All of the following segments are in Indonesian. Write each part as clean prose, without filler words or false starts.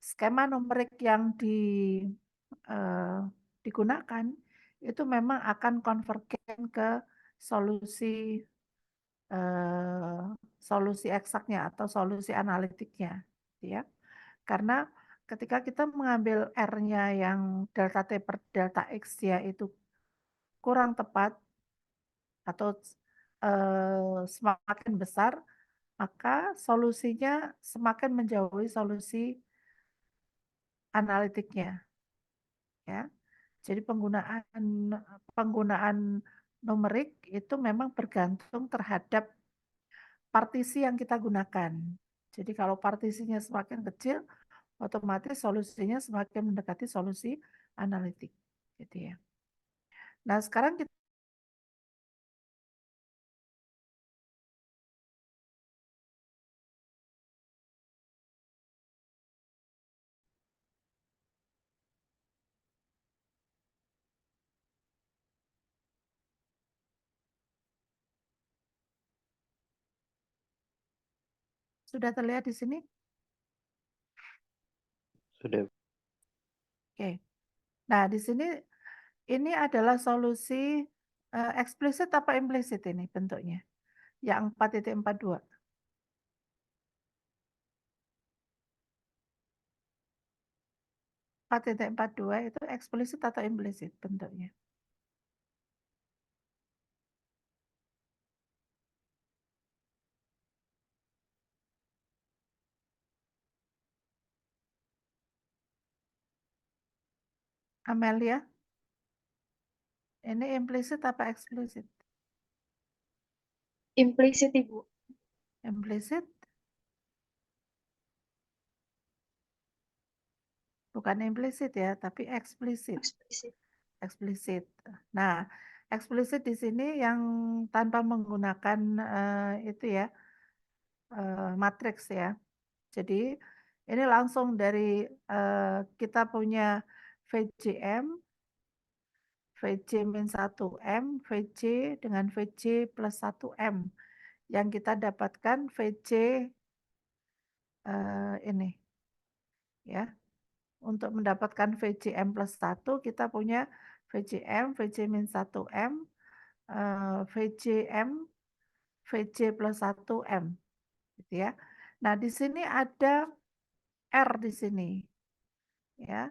skema numerik yang digunakan itu memang akan konvergen ke solusi solusi eksaknya atau solusi analitiknya, gitu ya. Karena ketika kita mengambil R-nya yang delta T per delta X-nya itu kurang tepat atau semakin besar, maka solusinya semakin menjauhi solusi analitiknya, ya. Jadi penggunaan numerik itu memang bergantung terhadap partisi yang kita gunakan. Jadi kalau partisinya semakin kecil, otomatis solusinya semakin mendekati solusi analitik, gitu ya. Nah, sekarang kita sudah terlihat di sini? Sudah. Oke. Nah, di sini ini adalah solusi eksplisit apa implisit ini bentuknya? Yang 4.42. 4.42 itu eksplisit atau implisit bentuknya? Amelia, ini implisit apa eksplisit? Implisit, Ibu. Implisit? Bukan implisit ya, tapi eksplisit. Eksplisit. Eksplisit. Nah, eksplisit di sini yang tanpa menggunakan itu ya, matriks ya. Jadi ini langsung dari kita punya VJM, VJ min 1M, VJ dengan VJ plus 1M. Yang kita dapatkan VJ ini ya. Untuk mendapatkan VJM plus 1 kita punya VJM, VJ min 1M, VJM, VJ plus 1M. Gitu ya. Nah, di sini ada R di sini. Ya.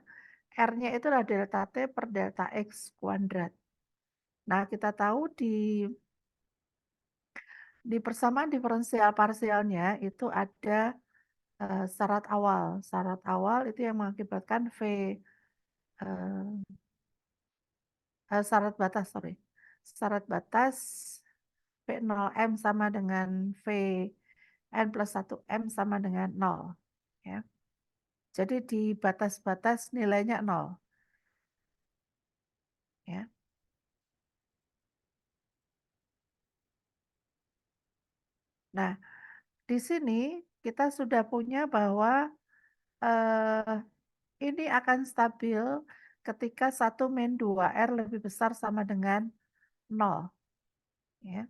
R-nya itu adalah delta T per delta X kuadrat. Nah, kita tahu di persamaan diferensial parsialnya itu ada syarat awal. Syarat awal itu yang mengakibatkan syarat batas, sorry. Syarat batas V0M sama dengan Vn plus 1M sama dengan 0. Ya. Jadi di batas-batas nilainya 0. Ya. Nah, di sini kita sudah punya bahwa ini akan stabil ketika 1 min 2R lebih besar sama dengan 0. Ya.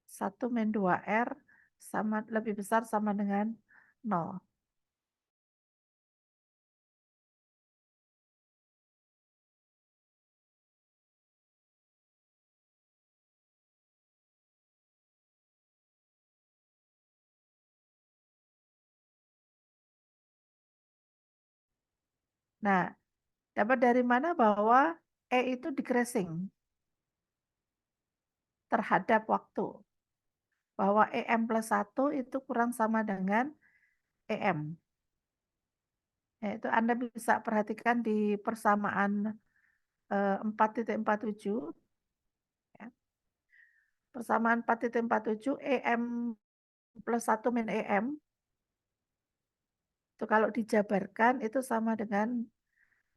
1 min 2R sama lebih besar sama dengan 0. Nah, dapat dari mana bahwa E itu decreasing terhadap waktu. Bahwa EM plus 1 itu kurang sama dengan EM. Itu Anda bisa perhatikan di persamaan 4.47. Ya. Persamaan 4.47 EM plus 1 min EM. Itu kalau dijabarkan itu sama dengan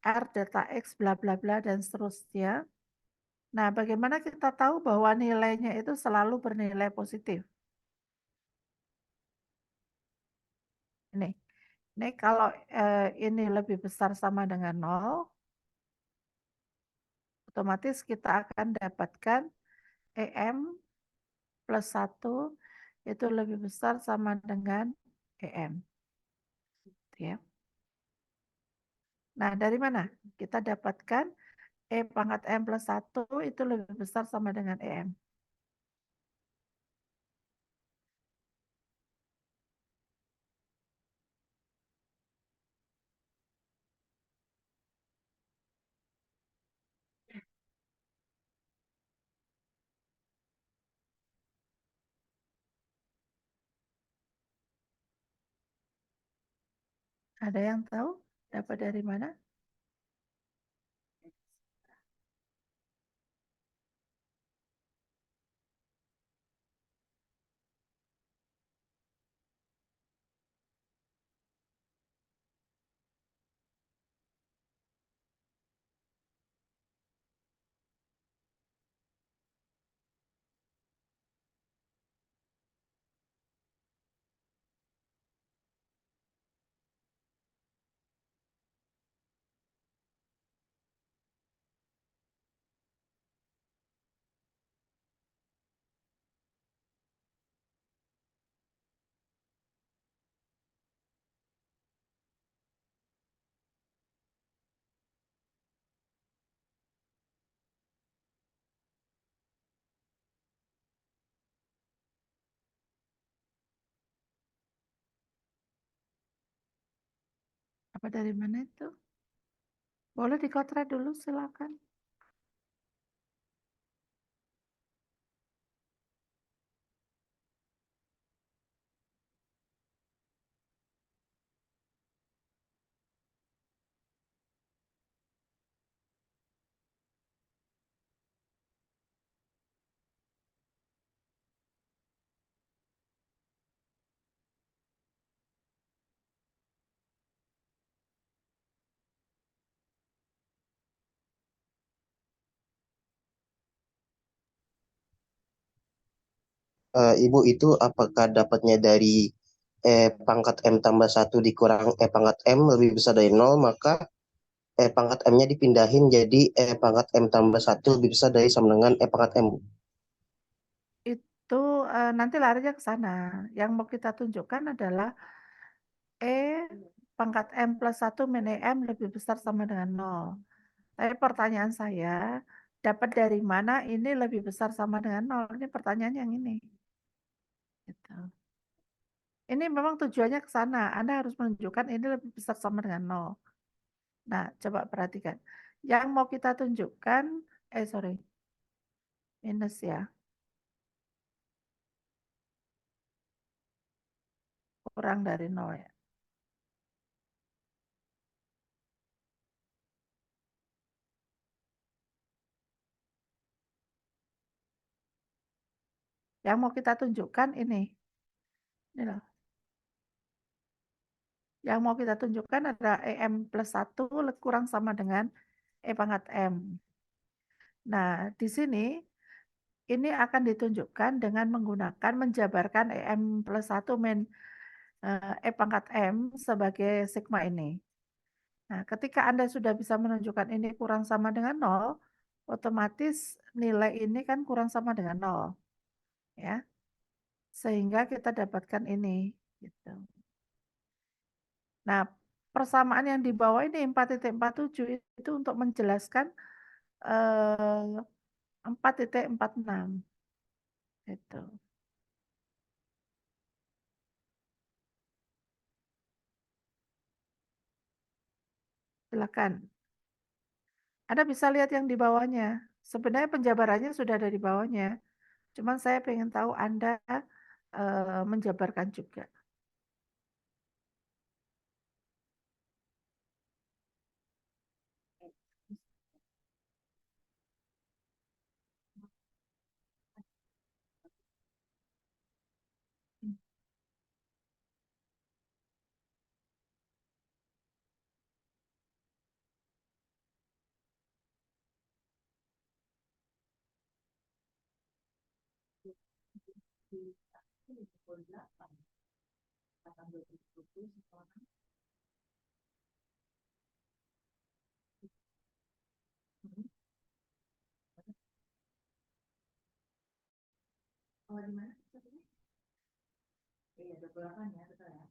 R delta X bla bla bla dan seterusnya. Nah, bagaimana kita tahu bahwa nilainya itu selalu bernilai positif? Ini kalau ini lebih besar sama dengan 0, otomatis kita akan dapatkan EM plus 1 itu lebih besar sama dengan EM. ya. Nah, dari mana kita dapatkan E pangkat M plus 1 itu lebih besar sama dengan EM? Ada yang tahu? Dapat dari mana? Apa dari mana itu? Boleh dikontrak dulu, silakan. Ibu itu apakah dapatnya dari pangkat M tambah satu dikurang pangkat M lebih besar dari nol, maka pangkat M-nya dipindahin jadi pangkat M tambah satu lebih besar dari sama dengan pangkat M. Itu nanti larinya ke sana. Yang mau kita tunjukkan adalah E pangkat M plus 1 min M lebih besar sama dengan nol. Tapi pertanyaan saya, dapat dari mana ini lebih besar sama dengan nol? Ini pertanyaan yang ini. Gitu. Ini memang tujuannya ke sana. Anda harus menunjukkan ini lebih besar sama dengan nol. Nah, coba perhatikan. Yang mau kita tunjukkan, sorry, minus ya, kurang dari nol ya. Yang mau kita tunjukkan ini loh. Yang mau kita tunjukkan adalah EM plus 1 kurang sama dengan E pangkat M. Nah, di sini ini akan ditunjukkan dengan menggunakan menjabarkan EM plus 1 min E pangkat M sebagai sigma ini. Nah, ketika Anda sudah bisa menunjukkan ini kurang sama dengan nol, otomatis nilai ini kan kurang sama dengan nol, ya. Sehingga kita dapatkan ini, gitu. Nah, persamaan yang di bawah ini 4,47 itu untuk menjelaskan 4,46 itu. Silakan. Anda bisa lihat yang di bawahnya. Sebenarnya penjabarannya sudah ada di bawahnya. Cuman saya pengen tahu Anda menjabarkan juga. Oh, di mana? Iya, 28 ya, betul ya.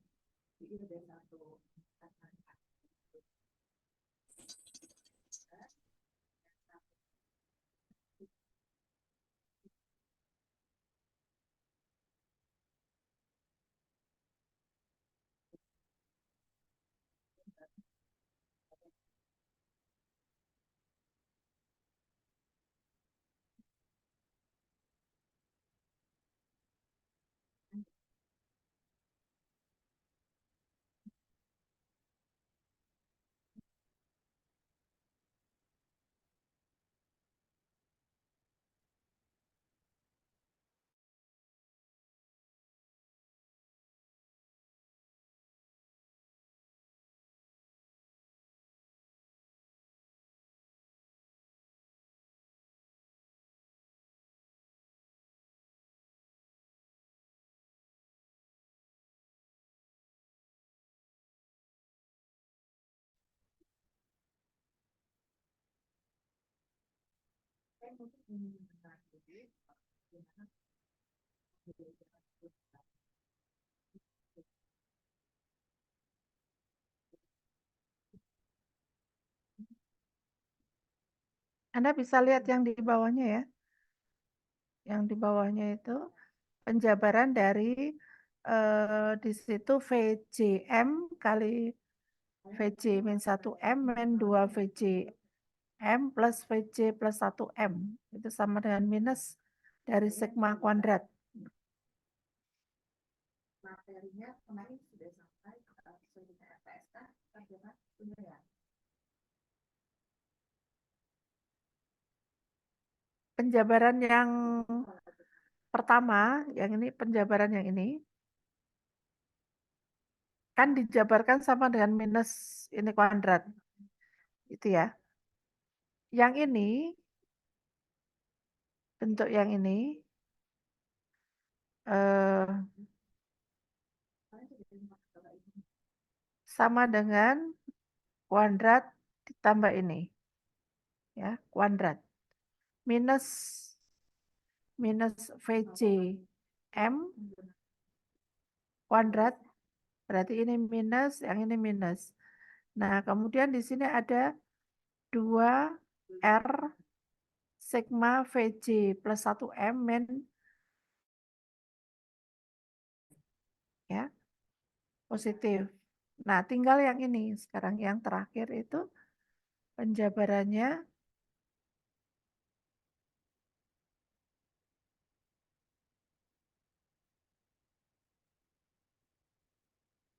Anda bisa lihat yang di bawahnya ya. Yang di bawahnya itu penjabaran dari di situ VJM kali VJ min 1M min 2 VJ M plus VJ plus 1M. Itu sama dengan minus dari sigma kuadrat. Materinya kemarin sudah sampai penjabaran yang pertama, yang ini penjabaran yang ini, kan dijabarkan sama dengan minus ini kuadrat. Itu ya. Yang ini, bentuk yang ini, sama dengan kuadrat ditambah ini. Ya, kuadrat. Minus VJ M kuadrat, berarti ini minus, yang ini minus. Nah, kemudian di sini ada 2R sigma VJ plus 1M min, ya, positif. Nah, tinggal yang ini. Sekarang yang terakhir itu penjabarannya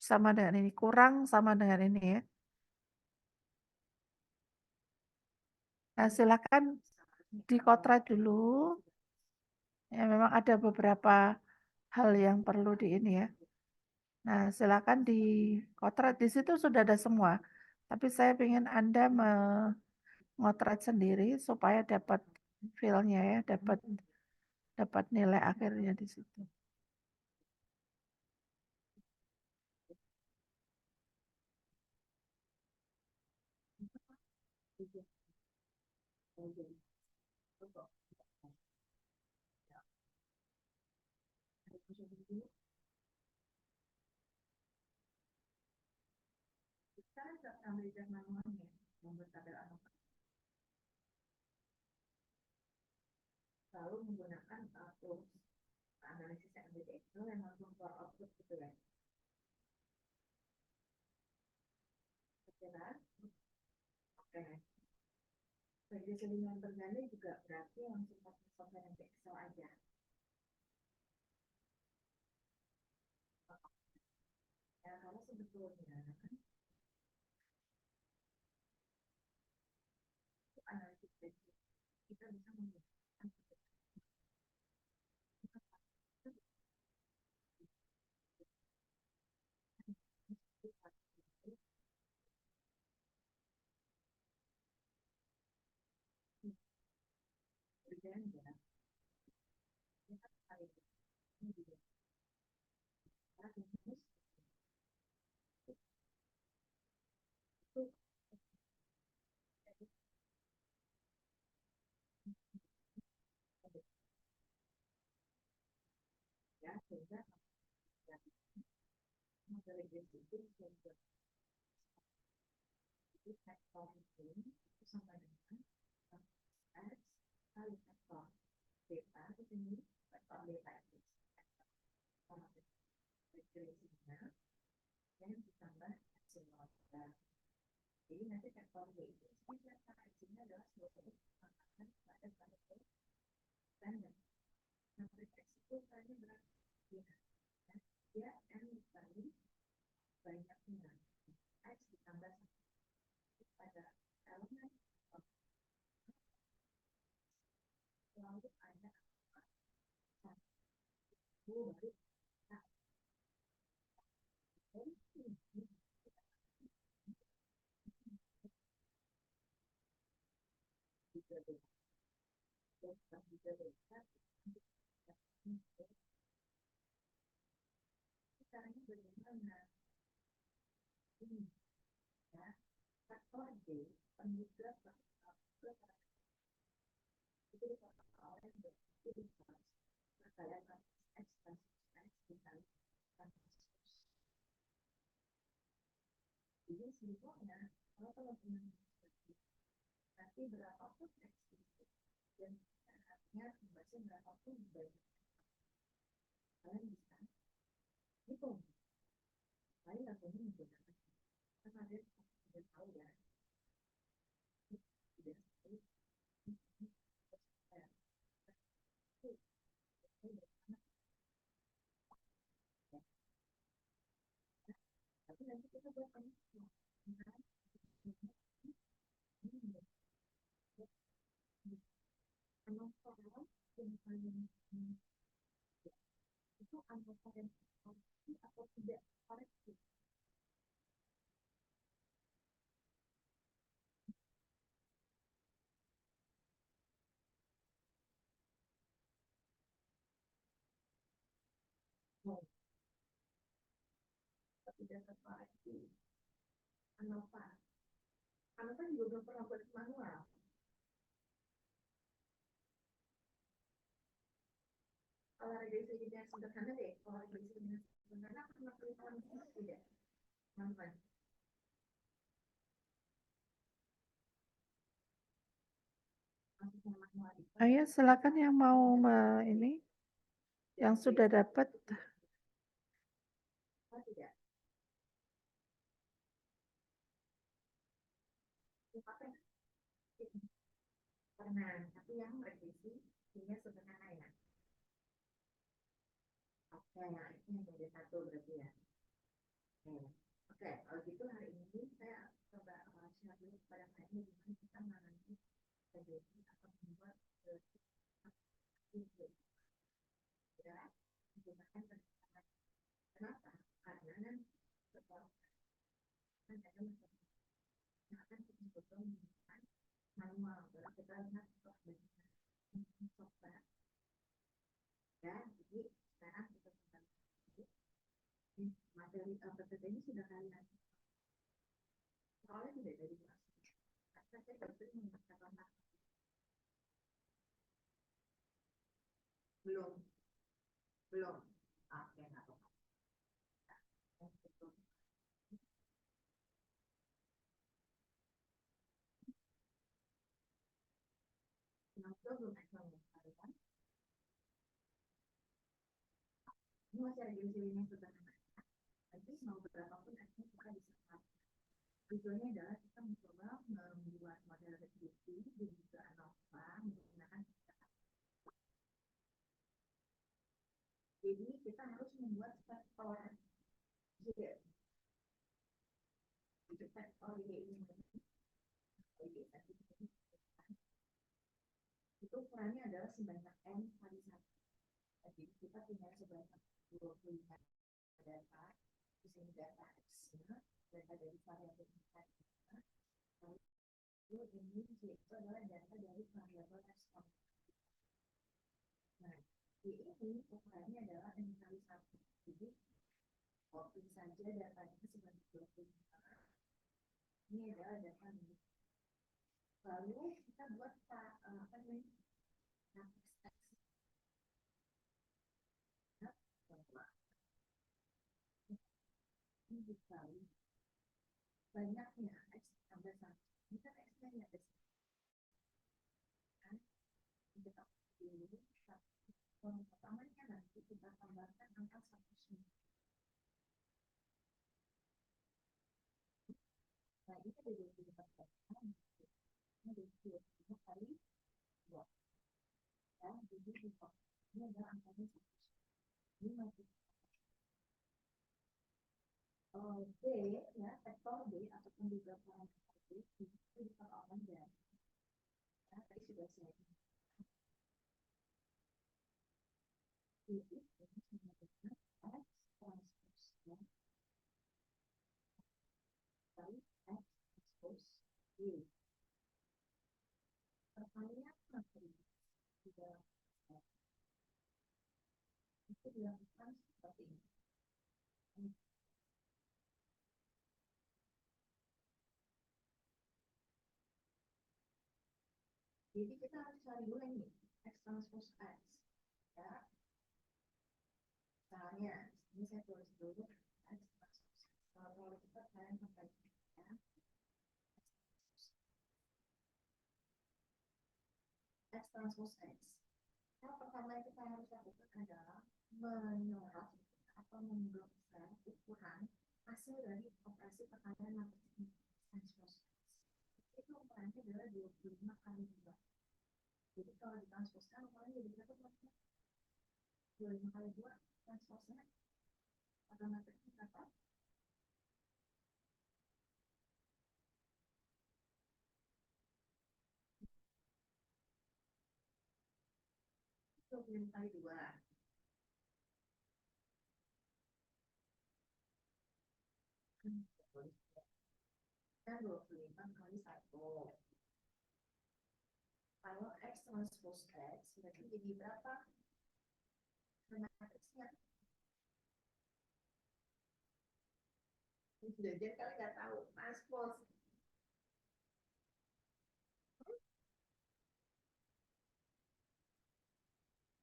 sama dengan ini, kurang sama dengan ini ya. Nah, silakan dikotret dulu. Ya, memang ada beberapa hal yang perlu di ini ya. Nah, silakan dikotret. Di situ sudah ada semua. Tapi saya ingin Anda mengotret sendiri supaya dapat feel-nya ya, dapat nilai akhirnya di situ. Lalu menggunakan tools analisis MBD itu yang langsung keluar output gitu ya. Kira, oke. Bagi jaringan bergali juga berarti langsung pakai software yang Excel aja. Ya, kalau sebetulnya analisis kita bisa menggunakan berganda. Kita harus ya, sehingga regresi itu jadi faktor ini itu sama dengan X kali faktor beta ini faktor beta itu regresinya yang ditambah epsilon. Jadi nanti faktor B itu siapa X-nya adalah sebagai pangkatan pada variabel random. Nah, X itu tadi berarti dia M dikali banyaknya X ditambah pada elemen lalu ada baru caranya bagaimana ini ya faktor D penyebab itu oleh itu kalian X plus X dikali jadi sebetulnya kalau teman-teman nanti berapapun X itu dan artinya membaca berapapun banyak kalian bisa hitung lain lakunya menggunakan karena ada tidak tahu ya tidak tahu tapi nanti kita buat ini anggota yang paling itu anggota yang koreksi atau tidak koreksi. Tidak terkoreksi. Anggota juga belum pernah buat manual. Kalau regresi linear sederhana deh, kalau regresi linear sederhana pernah kelihatan tidak, teman-teman? Ayo silakan yang mau ini, yang sudah dapat. Tidak. Pernah, tapi yang regresi linear sederhana ya. Oke, nah ini yang jadi satu berarti ya. Oke, kalau gitu hari ini saya coba share dulu kepada kalian bagaimana kita menangani regresi atau membuat ya menggunakan pendekatan. Kenapa? Karena setelah kan ada masalah yang akan kita betul menggunakan manual. Kalau kita lihat software ya, jadi sekarang kita materi PPT ini sudah kalian soalnya tidak dari kelas. Karena saya baru mengatakan belum. Oke, nggak apa-apa. Belum kan? Ini masih ada jenis-jenisnya sederhana. Nanti mau berapapun akhirnya kita bisa. Tujuannya adalah kita mencoba membuat model regresi dan juga ANOVA menggunakan. Jadi kita harus membuat faktor G. Faktor G ini itu ukurannya adalah sebanyak M kali 1. Jadi kita punya sebanyak 25 data, di sini data X-nya, data dari variabel X-nya. Lalu ini G itu adalah data dari variabel respon. Nah, di ini ukurannya adalah M kali 1. Jadi, copy saja datanya sebanyak 25. Ini adalah data ini. Lalu kita buat apa namanya? banyaknya X tambah 1. Ini kan X-nya ada kan? Kita dulu, yang pertamanya nanti kita tambahkan angka 1. Nah, ini ada 24 kali. Ini ada 25 kali 2. Ya, jadi ini adalah angkanya 1. Ini masih B, ya, vektor B ataupun juga parameter B itu diperoleh dari, ya, tadi sudah saya B itu sama dengan X transpose Y kali X transpose Y. Pertanyaan materi di dalam itu dilakukan seperti ini. Jadi kita harus cari dulu ini X transpose X. Ya, misalnya ini saya tulis dulu X transpose X. Kalau kita kalian sampai ya, X transpose X. Yang pertama yang kita harus lakukan adalah menyorot atau memblokir ukuran hasil dari operasi tekanan matematik transpose X. Itu ukurannya adalah 25 kali 2. Jadi kalau ditransposkan ukurannya jadi berapa? 25 kali 2 transposnya matematik berapa? 25 kali 2. Kan 25 kali 1. Kalau X transpose X berarti jadi berapa? Matriksnya. Ini sudah jadi kalian nggak tahu. Transpose.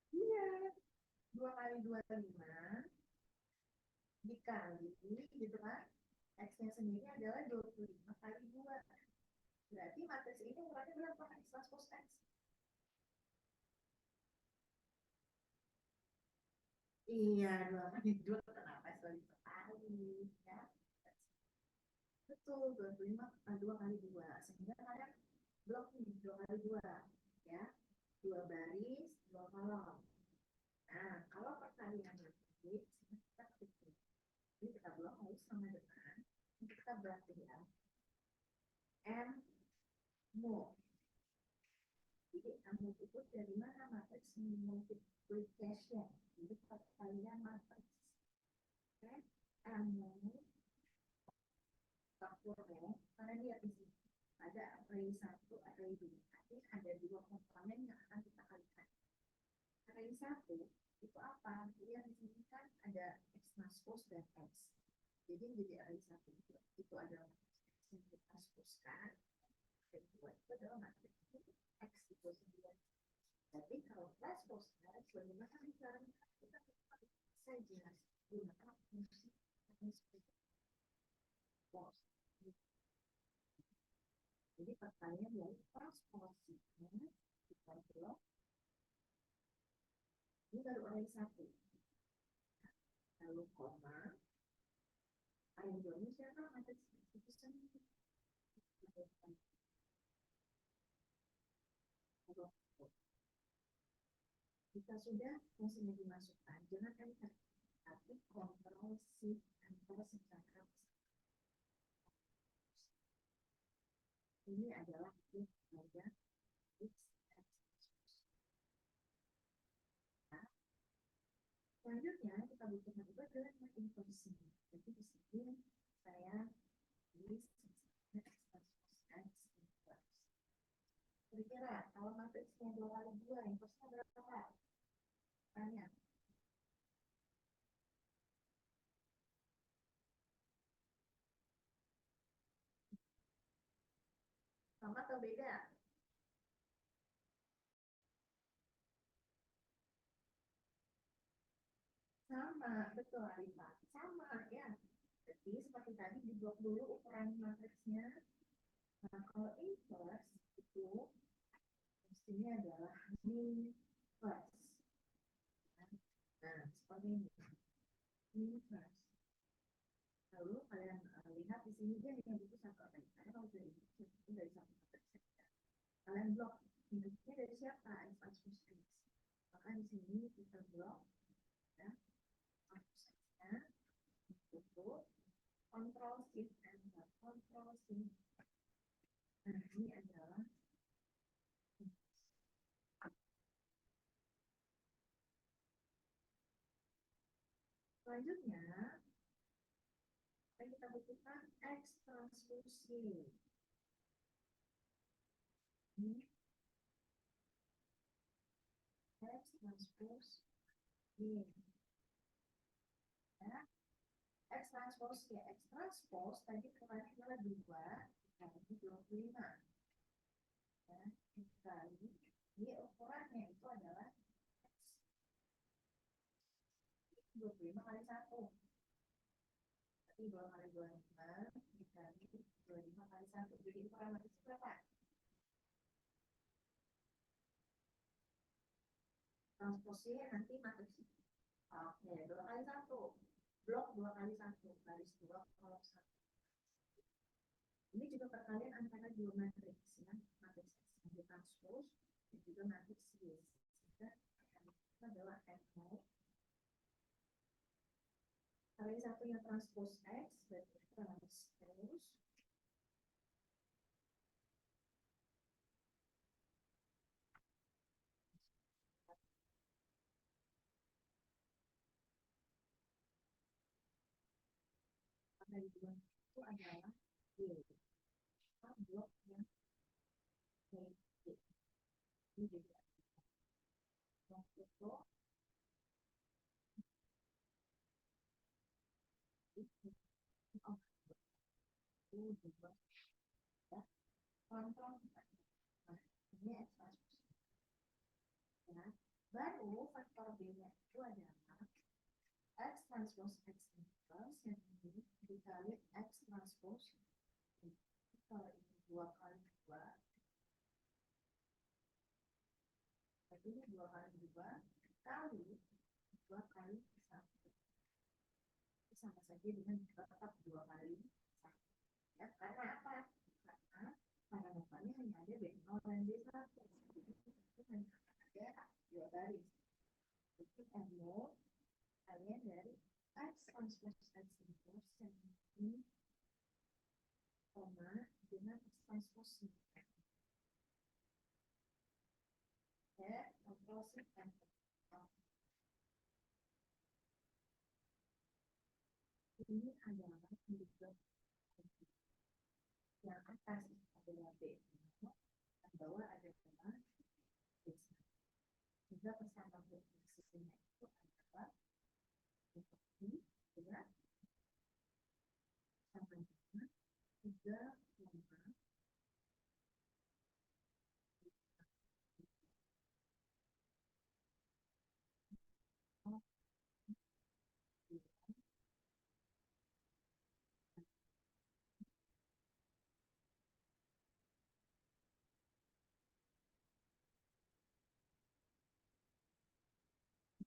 Iya. 2 kali 2 5 dikali gitu kan. X-nya sendiri adalah 25 kali 2. Berarti matriks ini ukurannya berapa? X transpose X. Iya, 2 kali 2 kenapa sorry sekali ya. Betul, 25 2 kali 2. Sehingga kalian blok nih 2 kali 2 ya. 2 baris, 2 kolom. Nah, kalau perkalian nanti kita ketik. Jadi kita blok harus sama dengan kita berarti ya M mu. Jadi M mu itu dari mana matriks multiplication. Jadi perkalian matriks. Oke, M mu faktornya karena dia di sini ada array 1, array 2. Artinya ada 2 komponen yang akan kita kalikan. Array 1 itu apa? Jadi yang di sini kan ada X transpose dan X. Jadi menjadi array 1 itu adalah X yang kita transpose-kan. Array 2 itu adalah matriks X itu 9. Tapi kalau transpose X, bagaimana caranya? Kita saja gunakan fungsi transpose. Jadi pertanyaan dari transposisinya kita blok ini baru array 1. Lalu koma array 2 ini siapa? Matriks itu sendiri. Jika sudah fungsinya dimasukkan, jangan enter, tapi kontrol shift enter secara ini adalah if pada x. Nah, selanjutnya kita butuhkan juga adalah inversi. Jadi di sini saya tulis x transpose x inverse. Kira-kira kalau matriksnya 2 kali 2, inversnya berapa? Tanya. Sama atau beda? Sama, betul Arifah. Sama ya. Jadi seperti tadi diblok dulu ukuran matriksnya. Nah, kalau inverse itu mestinya adalah inverse. Nah, seperti ini. Inverse. Lalu kalian lihat di sini dia hanya butuh satu matriks. Karena kalau dari itu dari satu matriks saja. Kalian blok indeksnya dari siapa? X transpose X. Maka di sini kita blok ya, transpose-nya untuk control shift enter, control shift. Nah, ini adalah selanjutnya kita butuhkan X transpose Y. Ini X transpose Y. Ya. X transpose ya, X transpose tadi ukurannya adalah 2 kali 25. Ya, dikali ini ukurannya itu adalah X 25 kali 1. Berarti 2 kali 25 dikali 25 kali 1. Jadi ukuran matriks berapa? Transposnya nanti matriks. Oke, 2 kali 1. Blok 2 kali 1. Garis 2 kolom 1. Ini juga perkalian antara dua matriks ya, matriks X yang ditranspos dan juga matriks Y. Sehingga itu adalah F0 kali satunya transpos X berarti transpos kali 2 itu adalah Y. Blok yang Y. Ini juga blok itu oh itu juga ya kontrol. Nah, ini X transpos ya. Baru faktor B-nya itu adalah X transpose X inverse yang ini dikali X transpose. Kalau ini 2 kali 2 berarti ini 2 kali 2 kali 2 kali 1 itu sama saja dengan tetap 2 kali 1 ya. Karena apa? Karena parameternya hanya ada B0 dan B1 jadi itu hanya ada 2 garis. Jadi M0 kalian dari X transpose X inverse yang ini koma dengan X transpose ya, kontrol shift enter. Ini adalah juga yang atas adalah B, yang bawah adalah B. Juga persamaan posisinya itu adalah seperti ya, sama dengan 3,5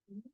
ini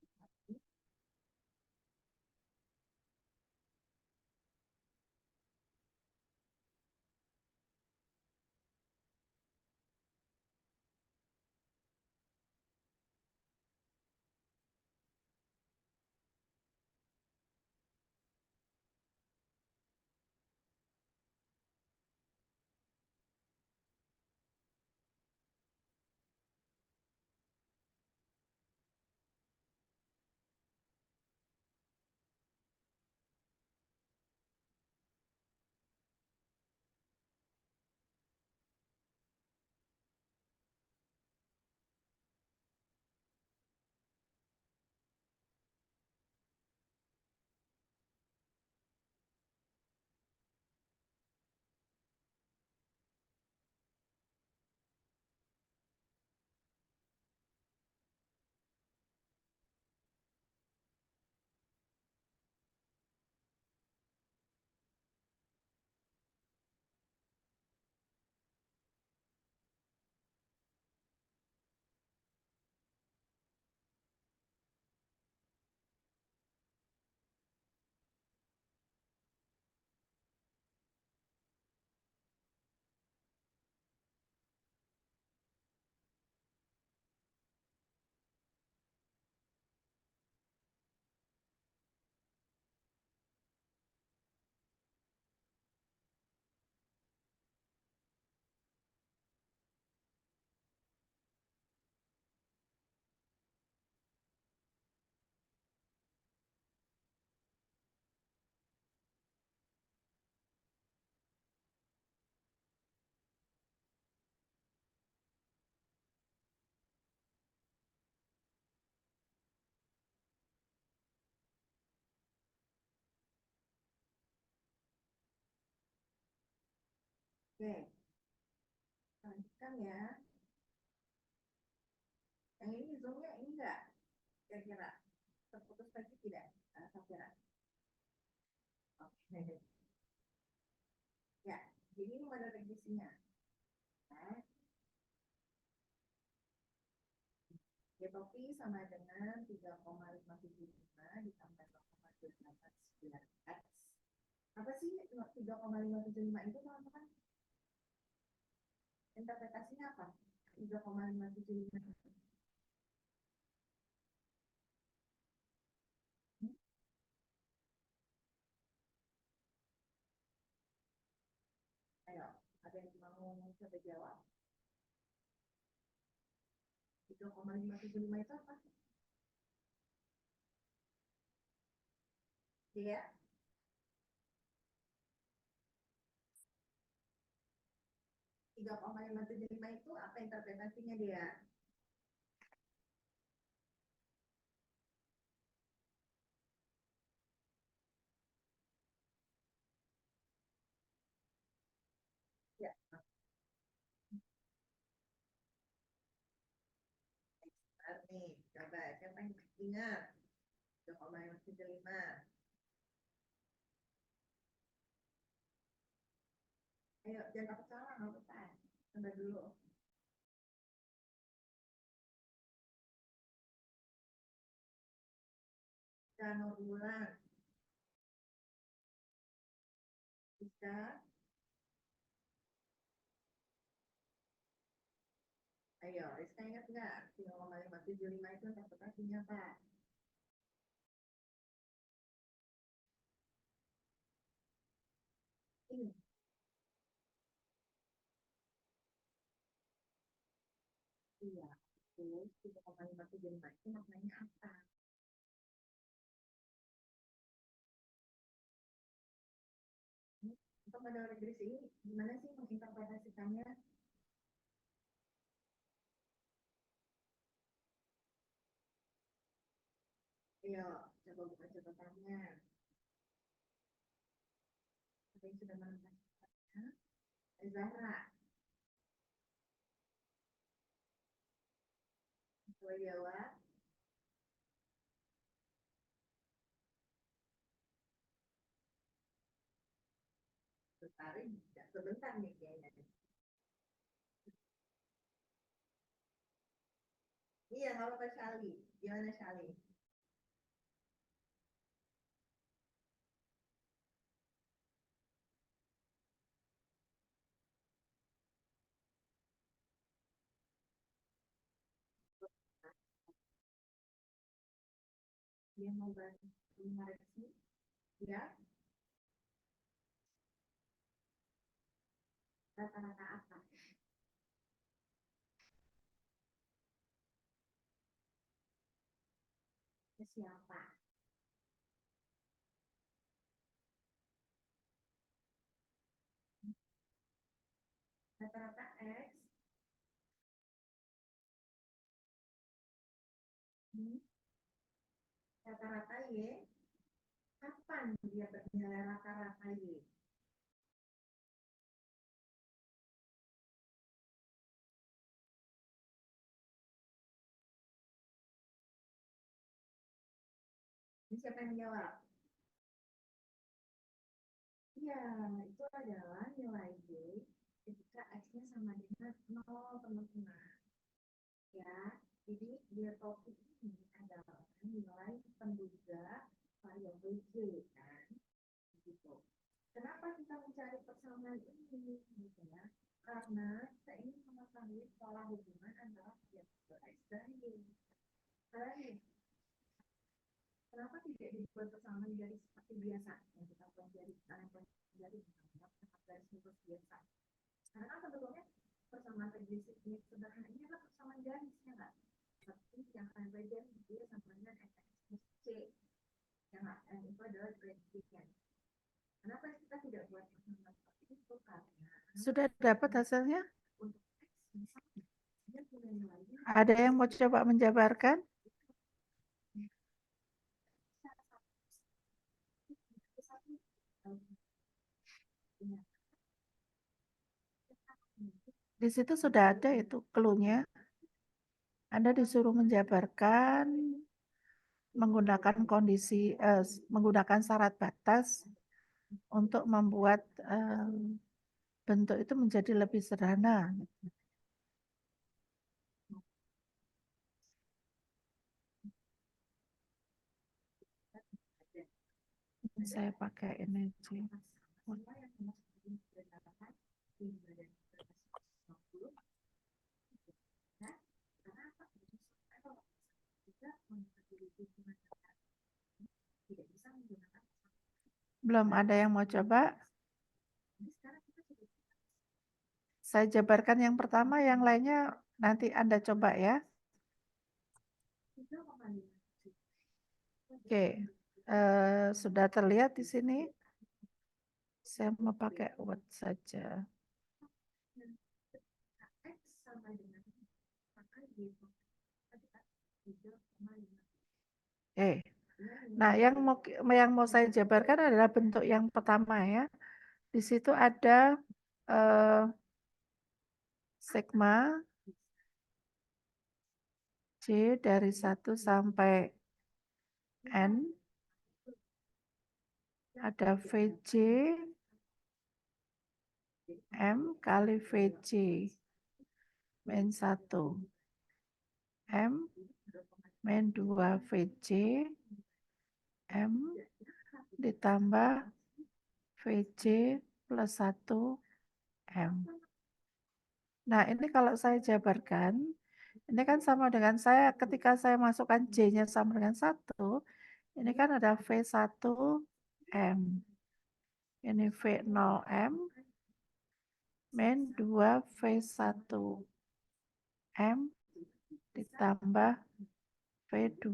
Oke, lanjutkan ya. Yang ini zoomnya ini enggak? Kira-kira terputus lagi tidak? Kira. Oke. Ya, jadi ini model regresinya. Nah, G-topi sama dengan 3,575 ditambah 0,289X. Apa sih 3,575 itu, teman-teman? Interpretasinya apa? 3,575 itu. Ayo, ada yang mau coba jawab? 3,575 itu apa? Iya. 3,575 itu apa interpretasinya dia? Ya, benar nih. Coba siapa yang ingat? 3,575. Ayo, jangan takut salah, nggak apa-apa. Coba dulu. Jangan ulang. Bisa. Ayo, Rizka ingat nggak? 3,575 itu interpretasinya apa? Ini. Iya. Terus 3,575 itu maknanya apa? Untuk model regresi ini, gimana sih menginterpretasikannya? Ayo, coba buka catatannya. Ada yang sudah menemukannya? Zahra, boleh jawab? Sebentar nih kayaknya. Iya, nggak apa-apa Shali. Gimana Shali? Dia mau bantu mengoreksi? Ya, rata-rata apa? Ke siapa? Rata-rata X. Rata-rata Y. Kapan dia bernilai rata-rata Y? Ini siapa yang jawab? Iya, itu adalah nilai Y ketika X-nya sama dengan 0, teman-teman. Ya, jadi dia topik ini adalah nilai penduga variabel Y, kan? Gitu. Kenapa kita mencari persamaan ini? Gitu ya. Karena kita ingin mengetahui pola hubungan antara variabel X dan Y. Karena kenapa tidak dibuat persamaan dari seperti biasa yang kita pelajari dengan garis lurus biasa? Karena kan sebetulnya persamaan regresi ini sederhana ini adalah persamaan garis, ya nggak? Seperti yang kalian pelajari dia sama dengan x plus c, yang itu adalah gradient. Kenapa kita tidak buat persamaan seperti itu? Karena Sudah dapat hasilnya? untuk x misalnya dia punya nilainya. Ada yang mau coba menjabarkan? Di situ sudah ada itu clue-nya. Anda disuruh menjabarkan menggunakan menggunakan syarat batas untuk membuat bentuk itu menjadi lebih sederhana. Saya pakai ini aja. Belum ada yang mau coba? Saya jabarkan yang pertama, yang lainnya nanti Anda coba ya. Oke, sudah terlihat di sini. Saya mau pakai Word saja. Nah, yang mau saya jabarkan adalah bentuk yang pertama ya. Di situ ada sigma C dari 1 sampai N. Ada VC M kali VC min 1 M min 2 VC M ditambah VC plus 1 M. Nah, ini kalau saya jabarkan, ini kan sama dengan saya ketika saya masukkan J-nya sama dengan 1, ini kan ada V1 M. Ini V0 M min 2 V1 M ditambah V2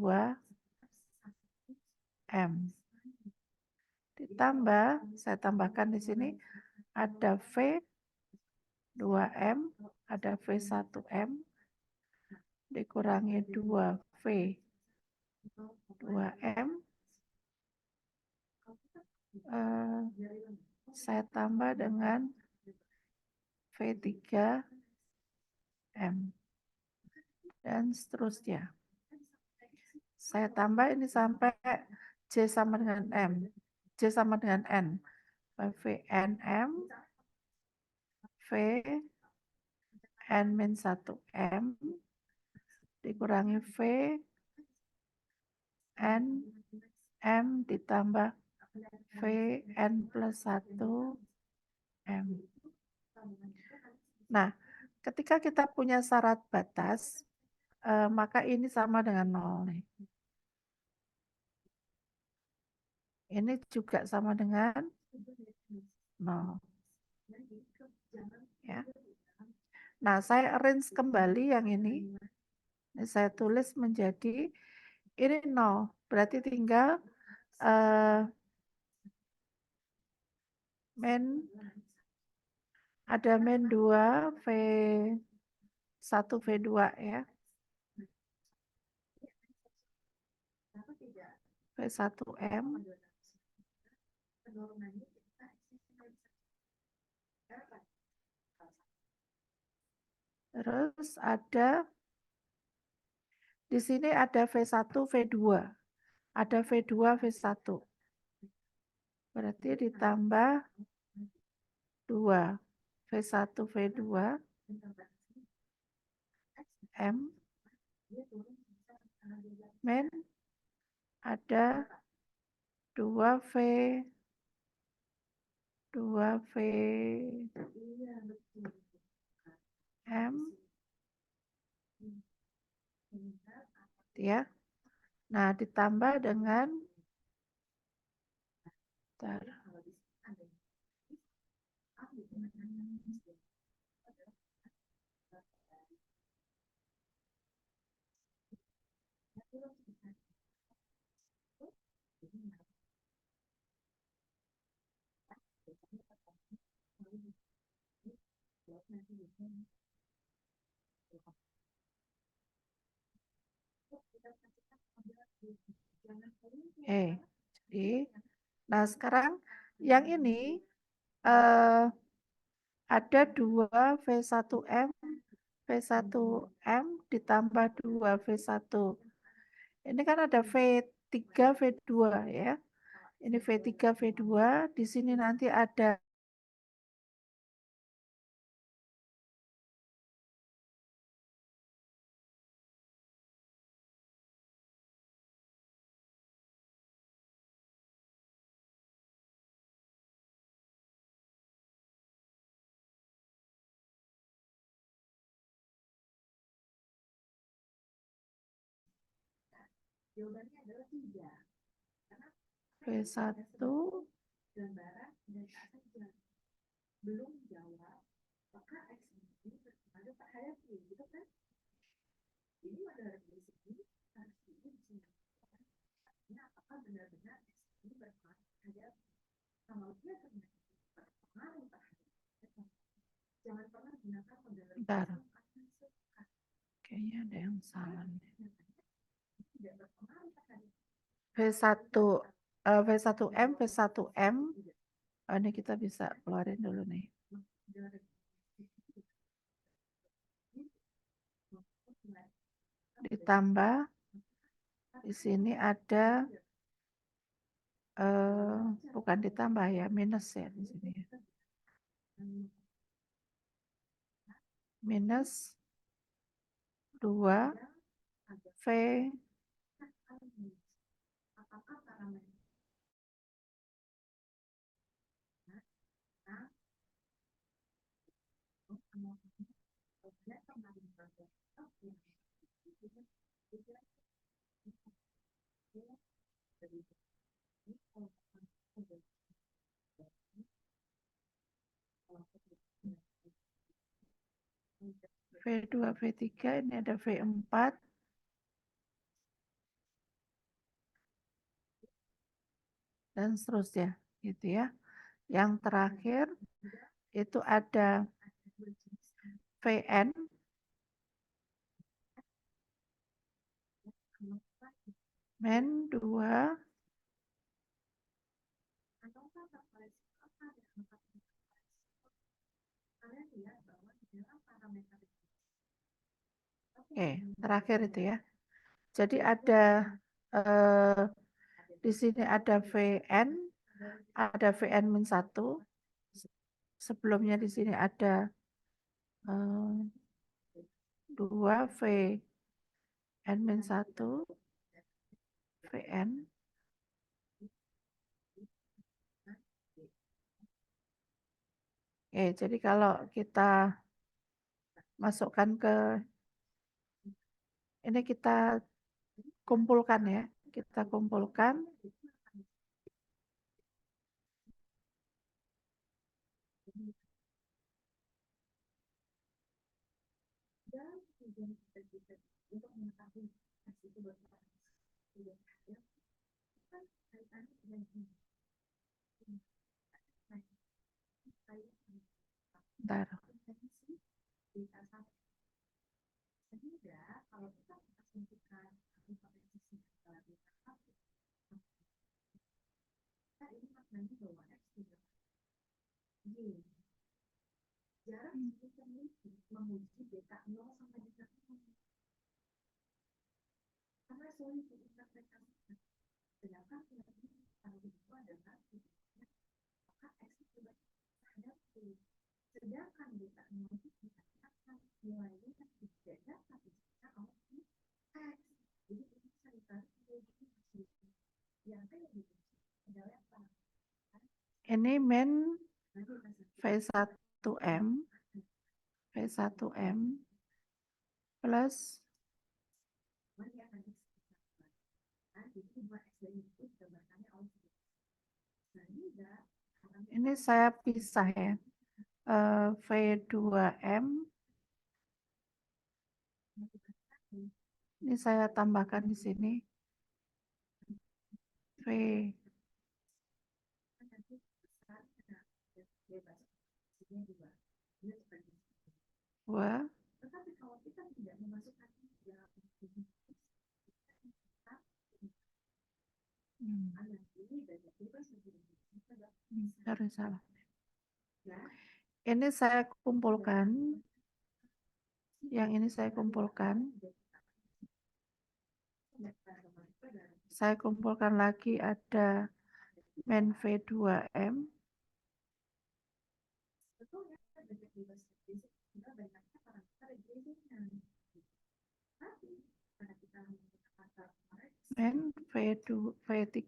M. Ditambah, saya tambahkan di sini ada V2M, ada V1M, dikurangi 2V2M, saya tambah dengan V3M, dan seterusnya. Saya tambah ini sampai J sama dengan M, J sama dengan N, VNM, V N min 1M, dikurangi V N M ditambah V N plus 1 M. Nah, ketika kita punya syarat batas, maka ini sama dengan 0. Ini juga sama dengan 0. Ya. Nah, saya arrange kembali yang ini. Saya tulis menjadi ini 0. Berarti tinggal ada min 2 V1 V2 ya. V1M. Terus ada di sini ada V1 V2. Ada V2 V1. Berarti ditambah 2 V1 V2 M min ada 2V 2V M ya. Nah, ditambah dengan jadi, nah sekarang yang ini ada 2 V1M, V1M ditambah 2 V1. Ini kan ada V3, V2 ya. Ini V3, V2, di sini nanti ada Jawabannya adalah 3. Karena V1, gambaran dan saja belum jawab, maka X ini ada terhadap Y, gitu kan? Jadi pada dari sini harus ini disimbolkan. Artinya apakah benar-benar X ini berpengaruh terhadap kalau dia ternyata berpengaruh terhadap, jangan pernah gunakan model bentar. Kayaknya ada yang salah nih. tidak berpengaruh terhadap V1, V1M, V1M. Oh, ini kita bisa keluarin dulu nih. Ditambah di sini ada bukan ditambah ya, minus ya di sini. Minus 2 V apakah parameter V2, V3, ini ada V4. Dan seterusnya, gitu ya. Yang terakhir itu ada VN, men 2, terakhir itu ya. Jadi ada di sini ada VN, ada VN min 1. Sebelumnya di sini ada 2 VN min 1, VN. Jadi kalau kita masukkan ke ini, kita kumpulkan ya, kita kumpulkan. untuk mengetahui hasil itu berapa tidak ada kan kaitannya dengan ini. Bentar. Sehingga kalau kita asumsikan hipotesis kita ini maknanya bahwa X tidak Y. Jarak kita menguji beta 0 sampai beta 0. Karena sulit diinterpretasikan. Sedangkan kalau itu adalah maka X itu terhadap Y. Sedangkan beta 0 itu dikatakan nilainya tidak dapat dibaca oleh X. Jadi ini bisa ditarik menjadi yang kayak gitu adalah apa? Ini men V1M, V1M plus ini saya pisah ya. V2M ini saya tambahkan di sini. V 2. Tetapi kalau kita tidak memasukkan Harus salah. Ini saya kumpulkan. Yang ini saya kumpulkan. Saya kumpulkan lagi ada min V2M. Min V2, V3.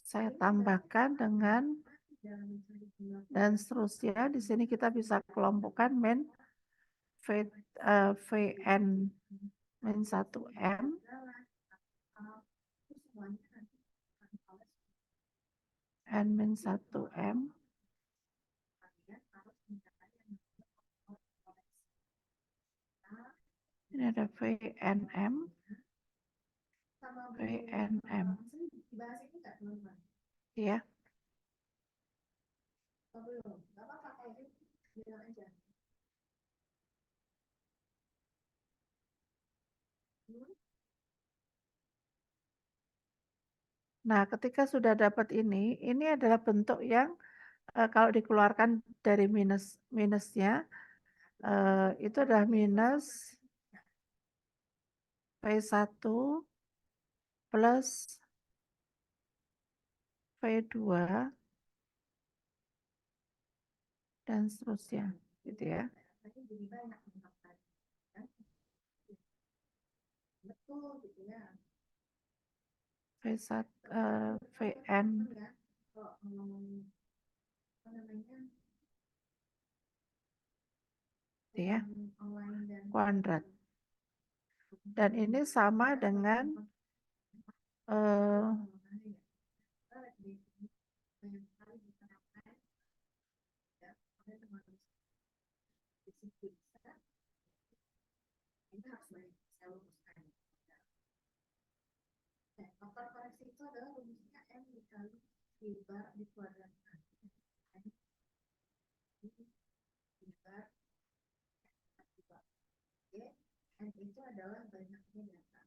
Saya tambahkan dengan dan seterusnya. Di sini kita bisa kelompokkan min Vn min 1M N min 1M ini ada VNM ya. Nah, ketika sudah dapat ini adalah bentuk yang kalau dikeluarkan dari minusnya itu adalah minus V1 plus V2 dan seterusnya, gitu ya. V1 Vn ya, kuadrat. Dan ini sama dengan faktor koreksi itu adalah rumusnya M dikali V bar dikuadratkan. N itu adalah banyaknya data.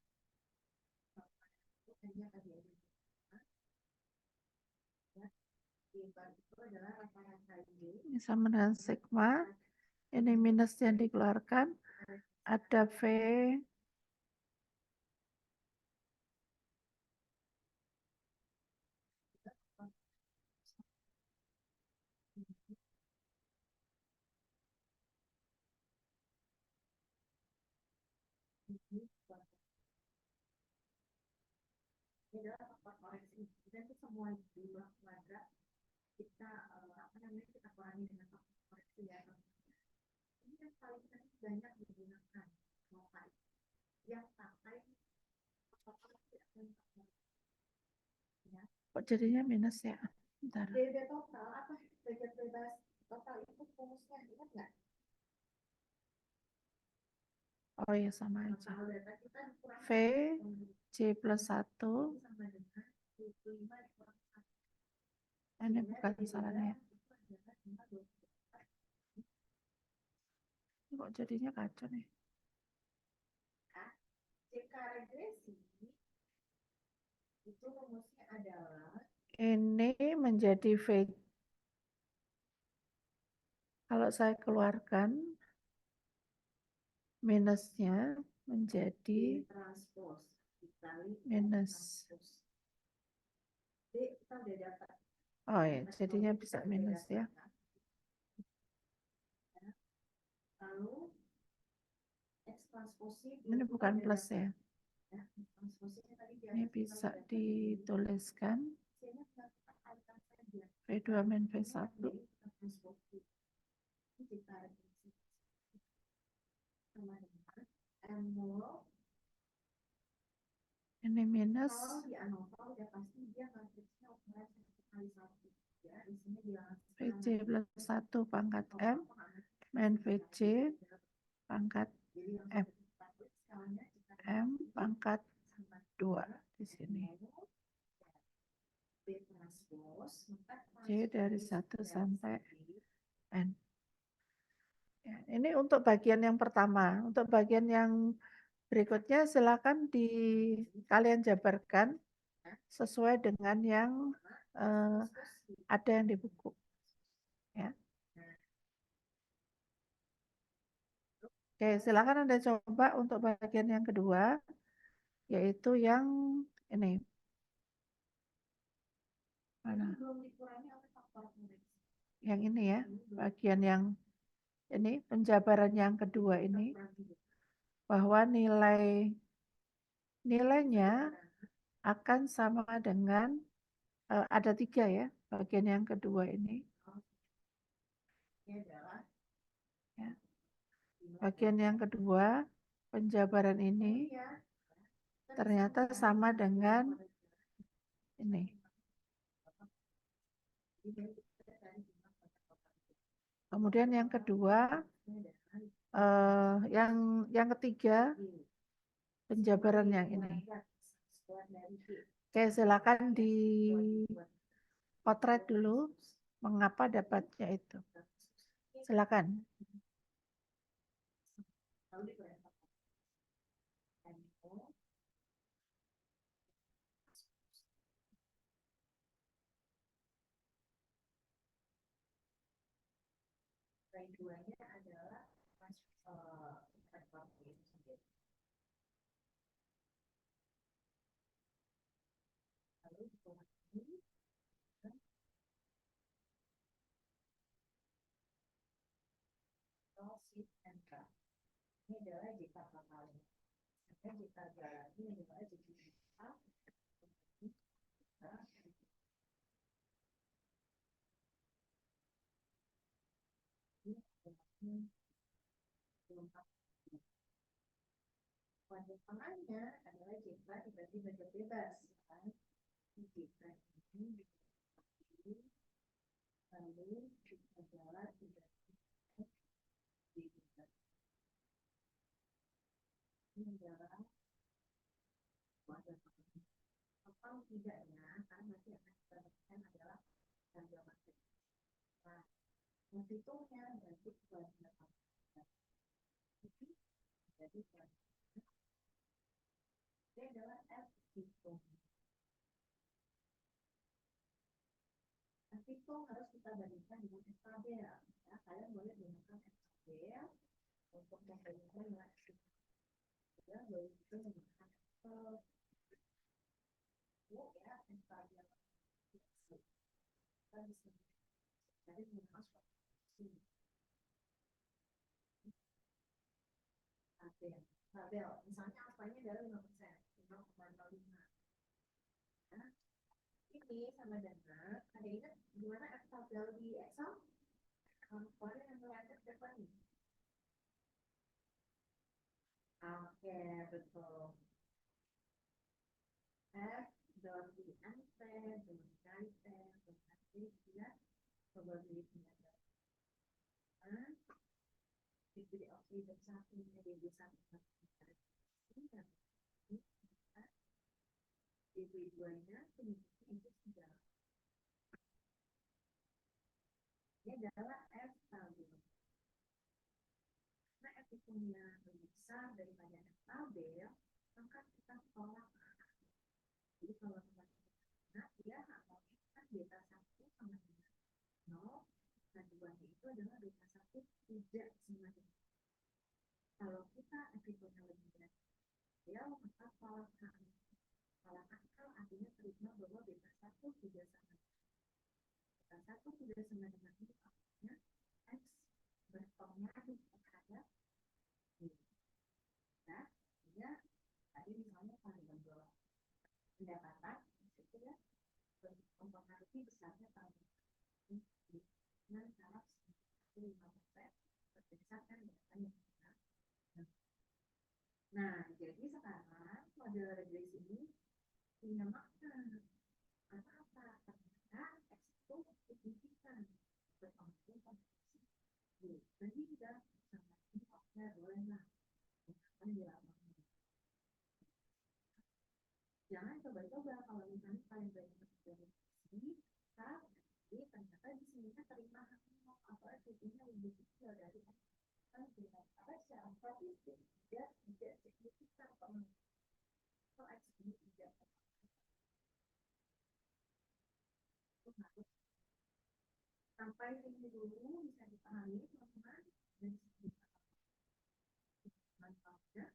N-nya tadi ada. V bar itu adalah rata-rata Y. Ini sama dengan sigma. Ini minus yang dikeluarkan. Ada V ini adalah faktor koreksi. Dan itu semua jumlah kuadrat kita kita kurangi dengan faktor koreksi ya. Ini kan paling banyak digunakan yang sampai faktor koreksi akan ya. Kok jadinya minus ya? Bentar. DB total apa derajat bebas total itu rumusnya ingat nggak? Oh ya sama aja. V C plus 1 ini bukan salahnya. Kok jadinya kacau nih? Jika regresi itu rumusnya adalah ini menjadi V. Kalau saya keluarkan minusnya menjadi minus. Oh ya, jadinya bisa minus ya. Ini bukan plus ya. Ini bisa dituliskan V2 min V1. Ini minus VC plus 1 pangkat M min VC pangkat M. M pangkat 2 di sini. C dari 1 sampai N. Ya, ini untuk bagian yang pertama. Untuk bagian yang berikutnya silakan kalian jabarkan sesuai dengan yang ada yang di buku. Ya. Oke, silakan Anda coba untuk bagian yang kedua, yaitu yang ini. Mana? Yang ini ya, bagian yang ini penjabaran yang kedua ini, bahwa nilainya akan sama dengan ada 3 ya, bagian yang kedua ini. Ya. Bagian yang kedua, penjabaran ini ternyata sama dengan ini. Kemudian yang kedua, yang ketiga, penjabaran yang ini. Oke, silakan di potret dulu mengapa dapatnya itu. Silakan. Keduanya adalah lalu ini adalah jika kali. Jika jalan ini adalah jika pada tengahnya adalah jika tiba-tiba bebas, kan? Jika ini lalu jika jalan tidak ini adalah pada atau tidaknya kan nanti akan kita lakukan adalah harga market. Nah, menghitungnya berarti kewajiban jadi ini adalah F hitung. F hitung harus kita bandingkan dengan SKB ya. Kalian boleh gunakan SKB untuk membandingkan dengan SKB. Ya, boleh juga menggunakan Excel. Ya, SKB kita bisa jadi menggunakan tabel. Misalnya apanya adalah 5%, 0,05. Nah, ini sama dengan, ada ingat gimana F tabel di Excel? Kalian yang melihatnya berapa nih? Oke, betul. F dalam diri NT, dalam kali T, dalam ya, probability diberi opsi bersatu menjadi bersatu diberi duanya kemudian itu sudah ini adalah F tabel. Karena F hitungnya lebih besar daripada F tabel, maka kita tolak. Jadi kalau kita dia atau kan beta 1 sama dengan 0, nah duanya itu adalah beta 1 tidak sama dengan. Kalau kita F hitungnya lebih besar, maka tolak salah akal artinya terima bahwa beta 1 tidak sama. Beta 1 tidak sama dengan itu artinya X berpengaruh terhadap Y. Nah, ya, tadi misalnya variabel pendapatan itu ya mempengaruhi besarnya variabel dengan cara 5% berdasarkan datanya. Nah, jadi sekarang model regresi ini punya makna. Apa-apa? Ternyata X itu signifikan berpengaruh pada Y. Sehingga sama ini bolehlah gunakan di lapangan. Jangan coba-coba kalau misalnya kalian belajar dari sini, tapi ternyata di sini terima atau efeknya lebih kecil dari apa secara statistik tidak signifikan pengaruh. atau X ini tidak sampai sini dulu bisa dipahami teman-teman dan manfaatnya.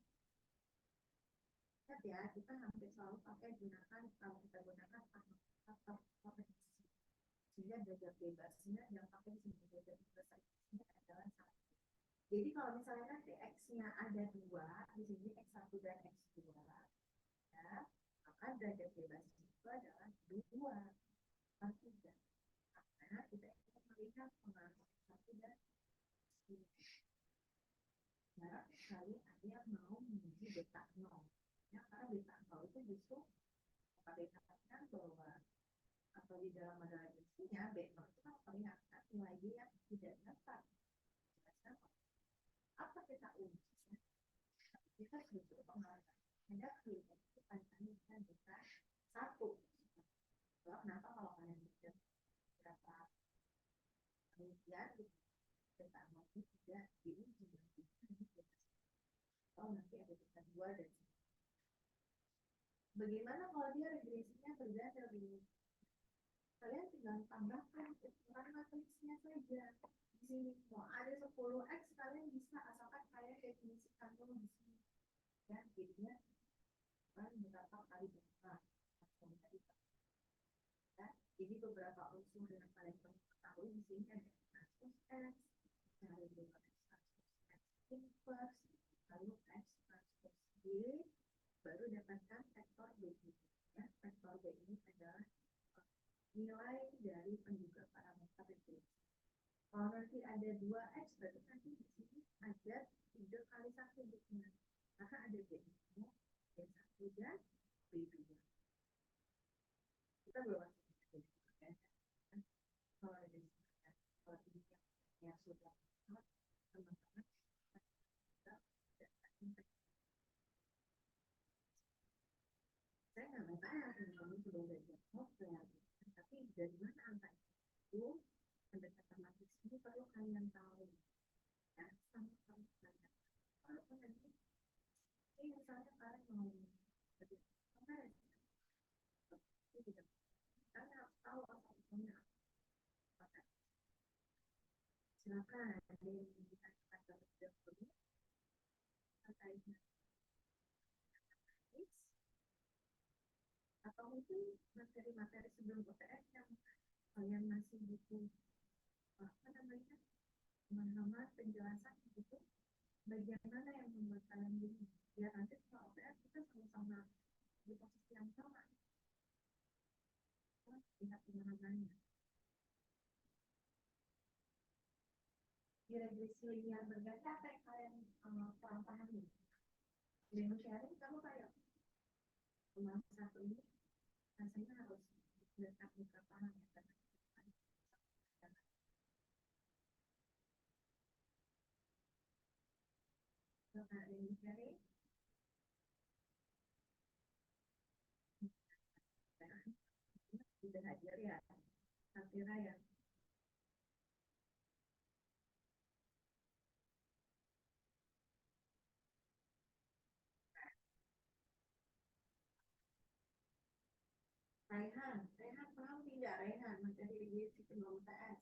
Ingat ya, kita hampir selalu gunakan kalau kita gunakan faktor koreksi. Sehingga derajat bebasnya yang pakai di sini derajat bebasnya adalah 1. Jadi kalau misalnya nanti X-nya ada 2, di sini X1 dan X2, ya, maka derajat bebasnya itu adalah 2 per 3. Karena kita ingin melihat pengaruh X1 dan X2. Jarang sekali ada yang mau menguji beta 0. Ya, karena beta 0 itu justru dikatakan bahwa atau di dalam adalah isinya B0 itu kan perlihatkan nilai yang tidak dapat. Apa kita uji? Kita justru pengalaman. Ada klinik itu panjangnya bisa 1. Kenapa kalau kalian bisa berapa penelitian beta 0 itu tidak diuji oh nanti ada beta 2 dan bagaimana kalau dia regresinya berbeda begini? Kalian tinggal tambahkan ukuran matriksnya saja. Di sini mau ada 10x kalian bisa asalkan kalian definisikan dulu di sini. Ya, jadinya kan berapa kali berapa? Ya, jadi beberapa unsur yang kalian perlu ketahui di sini ada transpose x, lalu juga x transpose x inverse, lalu x transpose y, baru dapatkan vektor b. Ya, vektor b ini adalah nilai dari penduga parameter regresi. Kalau nanti ada 2x, berarti nanti di sini ada 3 kali 1 buktinya. Karena ada B1, B1 dan B2. Kita belum masuk ya. Kalau ada kalau ini yang sudah teman-teman saya nggak mau tanya teman-teman sudah belajar software, tapi dari mana angka itu pendekatan matris ini perlu kalian tahu ya sama-sama belajar. Kalau nanti ini misalnya kalian mau belajar software itu tidak kalian harus tahu asal usulnya apa. Silakan ada yang bisa kita belajar dulu terkait matris atau mungkin materi-materi sebelum UTS yang kalian masih butuh apa namanya pemahaman penjelasan gitu bagian mana yang membuat kalian bingung biar nanti setelah OPS kita sama-sama di posisi yang sama lihat pemahamannya di regresi linear berganti apa yang kalian kurang pahami dengan sharing kamu kayak pemahaman satu ini rasanya harus dekat buka paham ya karena ada yang sharing sudah hadir ya Safira ya Raihan paham tidak Raihan materi regresi sebelum UTS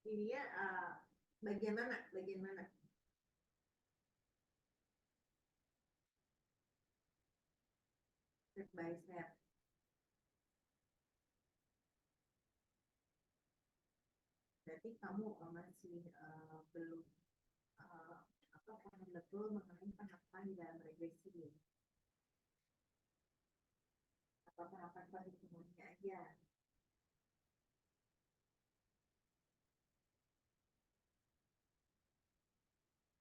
ini ya bagian mana step by step berarti kamu masih belum apa betul mengenai tahapan dalam regresi atau tahapan perhitungannya aja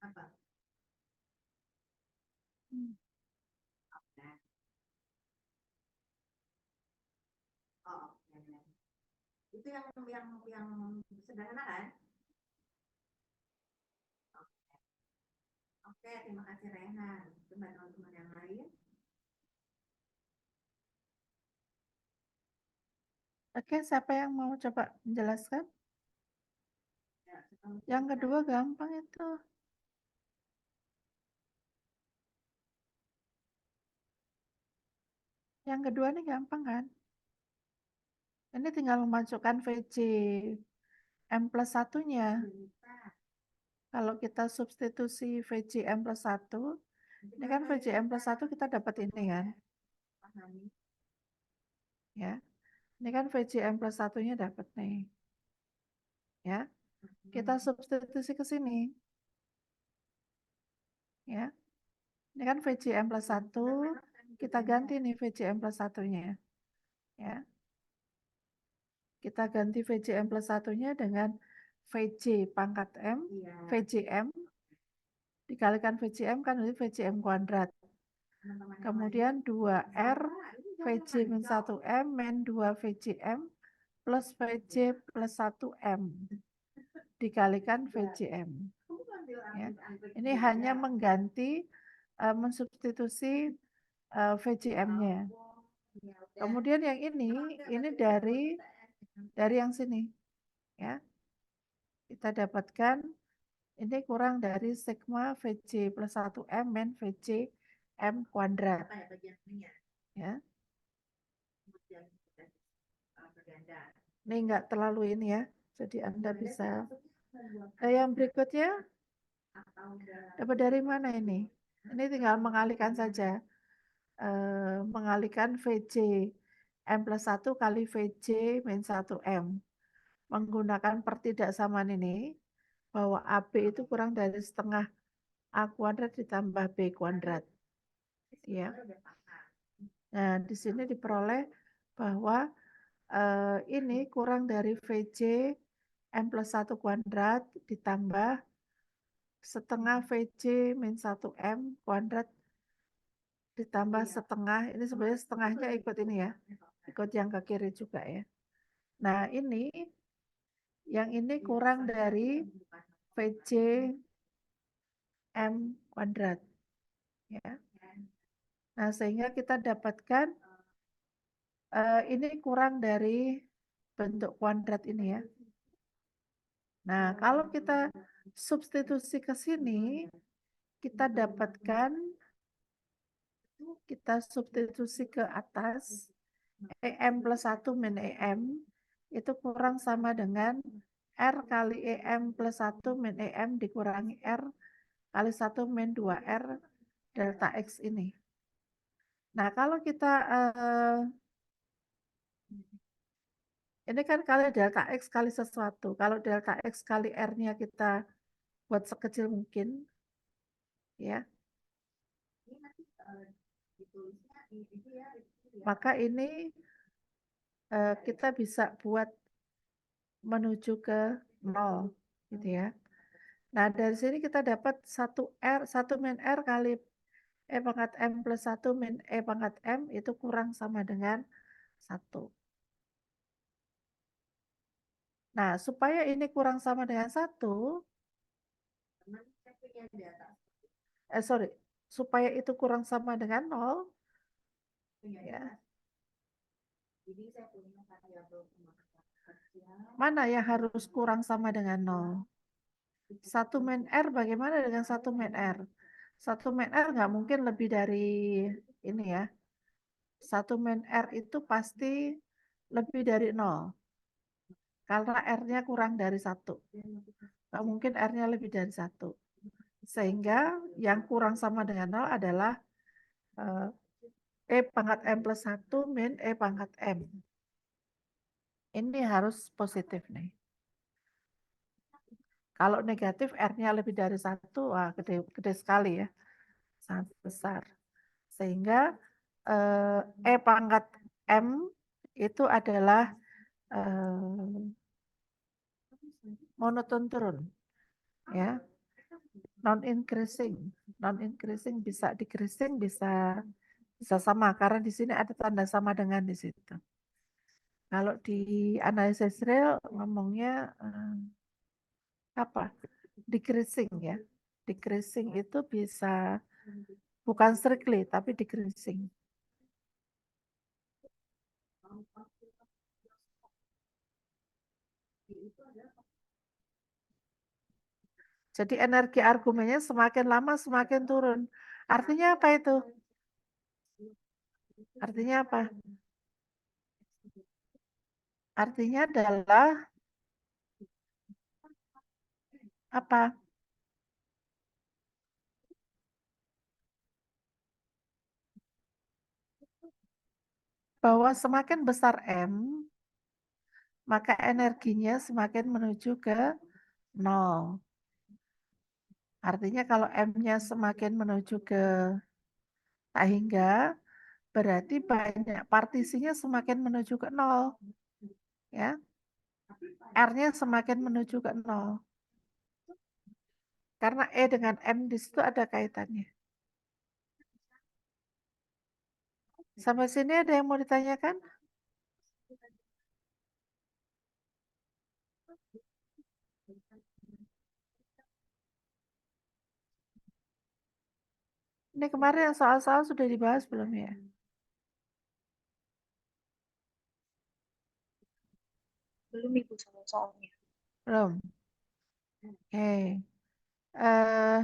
apa nah, oh okay. Itu yang sederhana kan oke terima kasih Rehan coba teman-teman yang lain Oke, siapa yang mau coba menjelaskan? Yang kedua gampang itu. Yang kedua nih gampang kan? Ini tinggal memasukkan VC M plus satunya. Kalau kita substitusi VC M plus 1, ini kan VC M plus 1 kita dapat ini kan? Ya, ini kan VC M plus 1-nya dapat nih. Ya, kita substitusi ke sini. Ya, ini kan VCM plus 1, kita ganti nih VCM plus 1-nya. Ya, kita ganti VCM plus 1-nya dengan VC pangkat M, VCM, dikalikan VCM kan itu VCM kuadrat. Kemudian 2R, VC min 1M, min 2 VCM, plus VC plus 1M, dikalikan VCM. Ya. Ini hanya mengganti, mensubstitusi VCM-nya. Kemudian yang ini dari yang sini, ya. Kita dapatkan ini kurang dari sigma VC plus 1M min VC M kuadrat. Ya. Ini enggak terlalu ini ya, jadi Anda bisa. Yang berikutnya, dapat dari mana ini? Ini tinggal mengalihkan saja. Mengalihkan VC M plus 1 kali VC min 1M. Menggunakan pertidaksamaan ini, bahwa AB itu kurang dari setengah A kuadrat ditambah B kuadrat. Ya. Nah, di sini diperoleh bahwa ini kurang dari VC M plus 1 kuadrat ditambah setengah VC min 1M kuadrat ditambah setengah, ini sebenarnya setengahnya ikut ini ya, ikut yang ke kiri juga ya. Nah, yang ini kurang dari VC M kuadrat. Ya. Nah, sehingga kita dapatkan ini kurang dari bentuk kuadrat ini ya. Nah, kalau kita substitusi ke sini, kita dapatkan, kita substitusi ke atas, EM plus 1 min EM, itu kurang sama dengan R kali EM plus 1 min EM dikurangi R kali 1 min 2R delta X ini. Nah, kalau kita ini kan kali delta X kali sesuatu. Kalau delta X kali R-nya kita buat sekecil mungkin, ya. Maka ini kita bisa buat menuju ke 0, gitu ya. Nah, dari sini kita dapat 1R, 1 min R kali E pangkat M plus 1 min E pangkat M itu kurang sama dengan 1. Nah, supaya ini kurang sama dengan 1, supaya itu kurang sama dengan 0, ya. Mana yang harus kurang sama dengan 0? 1 min R bagaimana dengan 1 min R? 1 min R nggak mungkin lebih dari ini ya. 1 min R itu pasti lebih dari 0. Karena R-nya kurang dari 1. Nggak mungkin R-nya lebih dari 1. Sehingga yang kurang sama dengan 0 adalah E pangkat M plus 1 min E pangkat M. Ini harus positif nih. Kalau negatif R-nya lebih dari 1, wah gede sekali ya. Sangat besar. Sehingga E pangkat M itu adalah monoton turun. Ya. Non-increasing bisa decreasing, bisa sama karena di sini ada tanda sama dengan di situ. Kalau di analisis real ngomongnya apa? Decreasing ya. Decreasing itu bisa bukan strictly tapi decreasing. Jadi energi argumennya semakin lama semakin turun. Artinya apa itu? Artinya apa? Artinya adalah apa? Bahwa semakin besar M, maka energinya semakin menuju ke 0. Artinya kalau M-nya semakin menuju ke tak hingga, berarti banyak partisinya semakin menuju ke 0. Ya. R-nya semakin menuju ke 0. Karena E dengan M di situ ada kaitannya. Sampai sini ada yang mau ditanyakan? Ini kemarin yang soal-soal sudah dibahas belum ya? Belum Ibu soal-soalnya. Belum. Oke. Eh,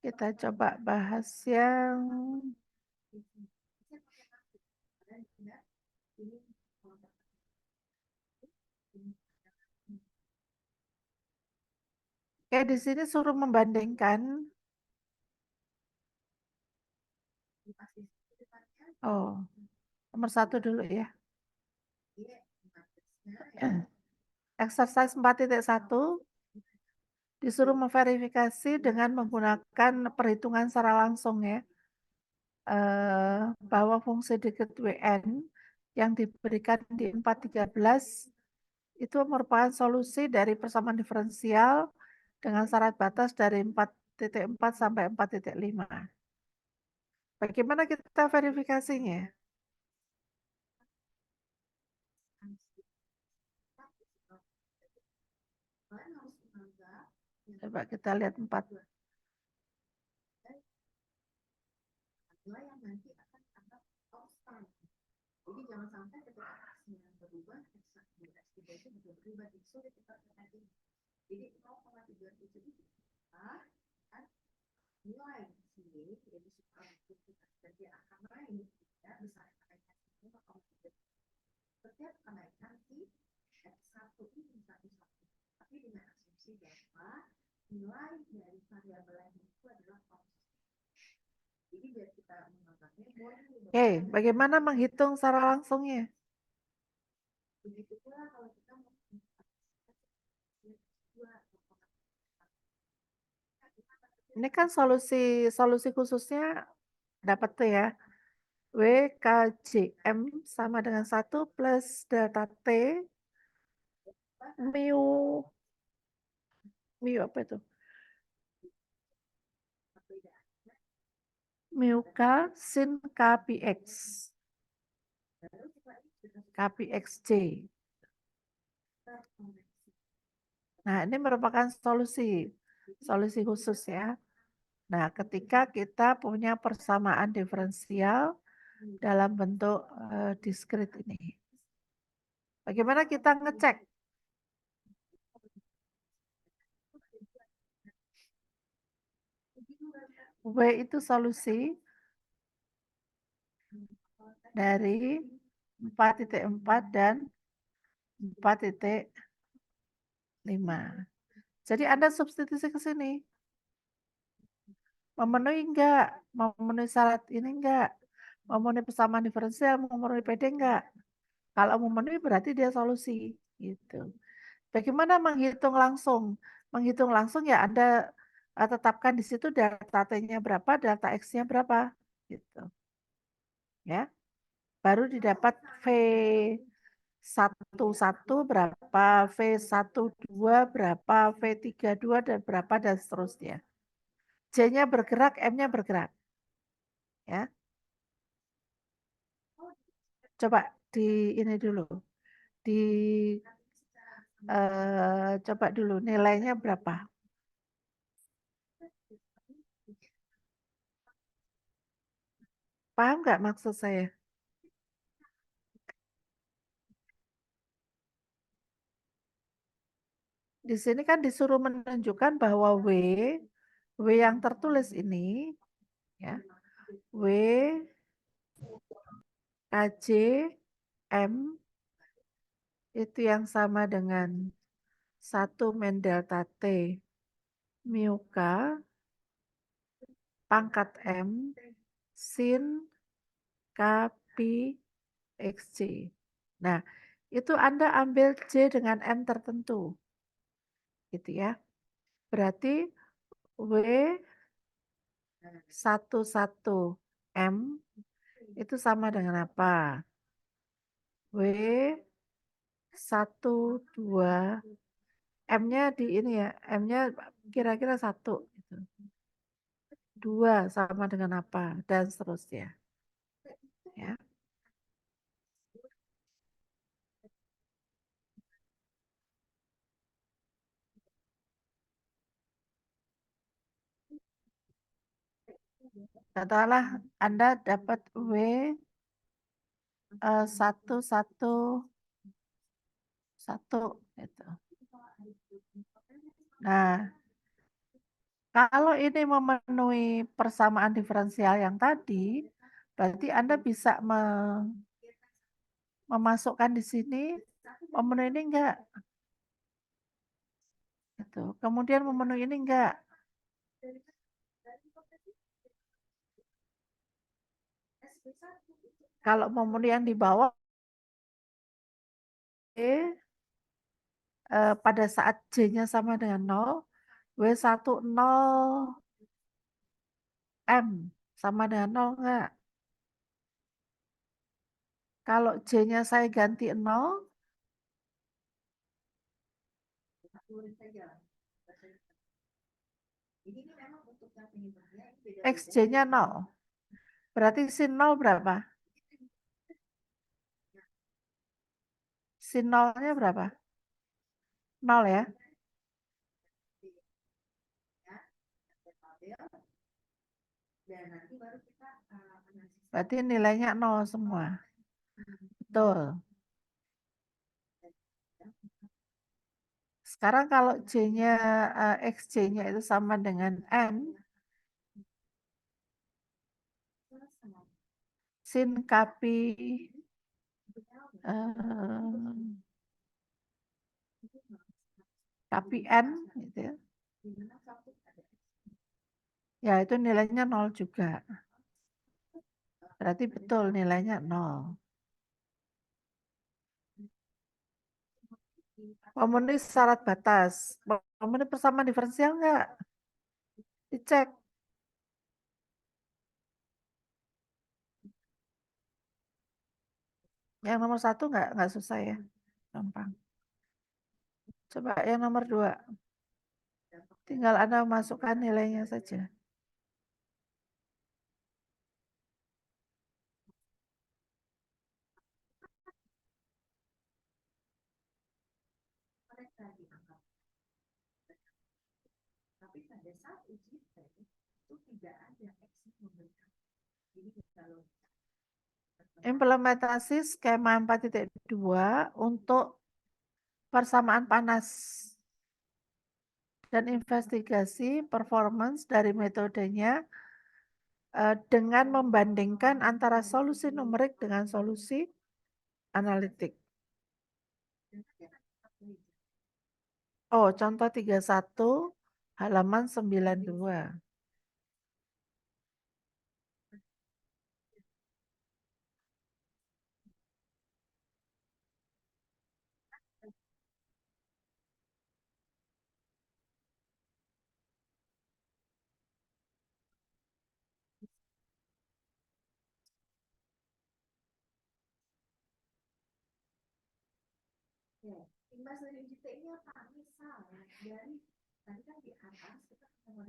kita coba bahas yang kayak di sini suruh membandingkan. Oh, nomor 1 dulu ya. Exercise 4.1 disuruh memverifikasi dengan menggunakan perhitungan secara langsung ya. Bahwa fungsi dekat WN yang diberikan di 4.13 itu merupakan solusi dari persamaan diferensial dengan syarat batas dari 4.4 sampai 4.5. Bagaimana kita verifikasinya? Coba kita lihat 4. Jadi jangan sampai ketika aksinya berubah, X3 itu juga berubah, jadi sulit kita perhatikan. Jadi 0,37 itu kan nilai sini, jadi supaya kita kerja akan naik, ya besar kenaikan 0,3. Setiap kenaikan si X1 ini satu-satu, tapi dengan asumsi bahwa nilai dari variabel itu adalah konstan. Jadi biar kita menganggapnya Oke, bagaimana menghitung secara langsungnya? begitu pula kalau kita mau ini kan solusi khususnya dapat tuh ya. WKJM sama dengan 1 plus delta T mu apa itu? Mu K sin KPX. KPXJ. Nah, ini merupakan solusi khusus ya. Nah, ketika kita punya persamaan diferensial dalam bentuk diskrit ini. Bagaimana kita ngecek? W itu solusi dari 4.4 dan 4.5. Jadi Anda substitusi ke sini. Memenuhi enggak? Memenuhi syarat ini enggak? Memenuhi persamaan diferensial, memenuhi PD enggak? Kalau memenuhi berarti dia solusi. Gitu. Bagaimana menghitung langsung? Menghitung langsung ya Anda tetapkan di situ delta T-nya berapa, delta X-nya berapa. Gitu. Ya. Baru didapat V11 berapa, V12 berapa, V32 dan berapa dan seterusnya. J-nya bergerak, M-nya bergerak. Ya. Coba di ini dulu. Coba dulu nilainya berapa? Paham nggak maksud saya? Di sini kan disuruh menunjukkan bahwa W yang tertulis ini, ya, W KJ M itu yang sama dengan 1 min delta T mu K pangkat M sin K pi XJ. Nah, itu Anda ambil J dengan M tertentu. Gitu ya. Berarti W 11 M itu sama dengan apa? W 12 M-nya di ini ya, M-nya kira-kira 1 gitu. 2 sama dengan apa dan seterusnya. Ya. Katakanlah Anda dapat W 111 gitu. Nah, kalau ini memenuhi persamaan diferensial yang tadi, berarti Anda bisa memasukkan di sini memenuhi ini enggak? Gitu. Kemudian memenuhi ini enggak? Kalau memenuhi yang di bawah, pada saat J-nya sama dengan 0, W10 M sama dengan 0 enggak? Kalau J-nya saya ganti 0, XJ-nya 0. Berarti sin 0 berapa? Sin 0-nya berapa? 0 ya. Berarti nilainya 0 semua. Betul. Sekarang kalau J-nya, XJ-nya itu sama dengan M, sin Kpi Kpi N gitu ya. Ya itu nilainya 0 juga. Berarti betul nilainya 0. Memenuhi syarat batas. Memenuhi persamaan diferensial enggak? Dicek. Yang nomor 1 enggak susah ya. Gampang. Coba yang nomor 2. Tinggal Anda masukkan nilainya saja. Tapi pada saat uji itu tidak ada X memberikan. Jadi kalau implementasi skema 4.2 untuk persamaan panas dan investigasi performance dari metodenya dengan membandingkan antara solusi numerik dengan solusi analitik. Oh, contoh 31 halaman 92.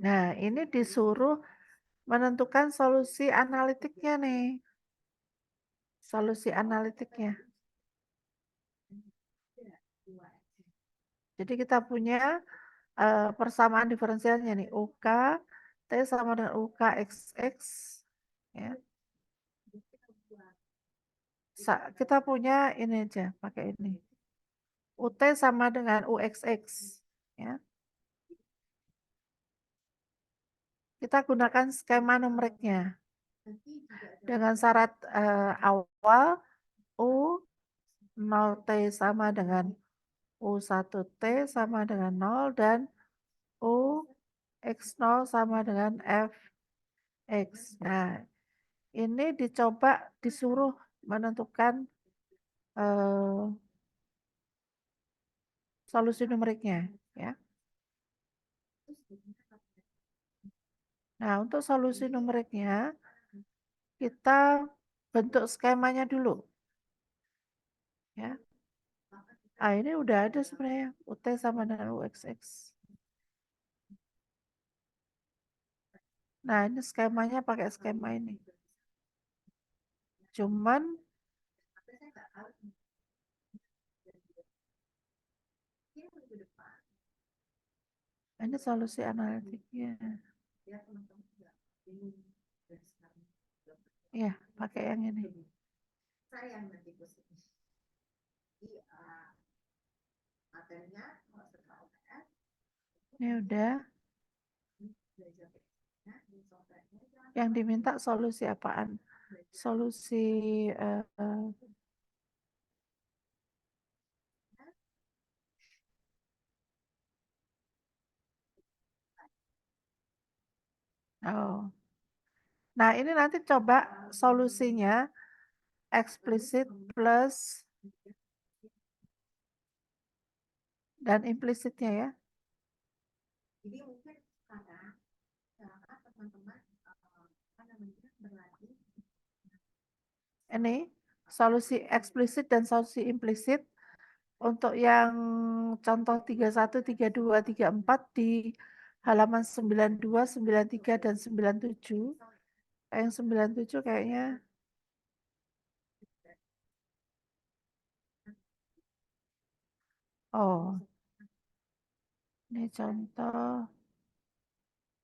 Nah, ini disuruh menentukan solusi analitiknya nih. Solusi analitiknya. Jadi kita punya persamaan diferensialnya nih. UK T sama dengan UK XX. Ya. Kita punya ini aja, pakai ini. UT sama dengan UXX. Ya. Kita gunakan skema numeriknya dengan syarat awal U 0T sama dengan U1T sama dengan 0 dan U X0 sama dengan Fx. Nah, ini dicoba disuruh menentukan solusi numeriknya. Ya. Nah, untuk solusi numeriknya, kita bentuk skemanya dulu. Ya. Ah, ini udah ada sebenarnya, UT sama dengan UXX. Nah, ini skemanya pakai skema ini. Cuman, ini solusi analitiknya. Iya, pakai yang ini. Ini udah. Yang diminta solusi apaan? Solusi oh. Nah, ini nanti coba solusinya eksplisit plus dan implisitnya ya. Jadi mungkin sekarang teman-teman berlatih. Ini solusi eksplisit dan solusi implisit untuk yang contoh 31, 32, 34 di halaman 92, 93 dan 97. Yang 97 kayaknya oh. Ini contoh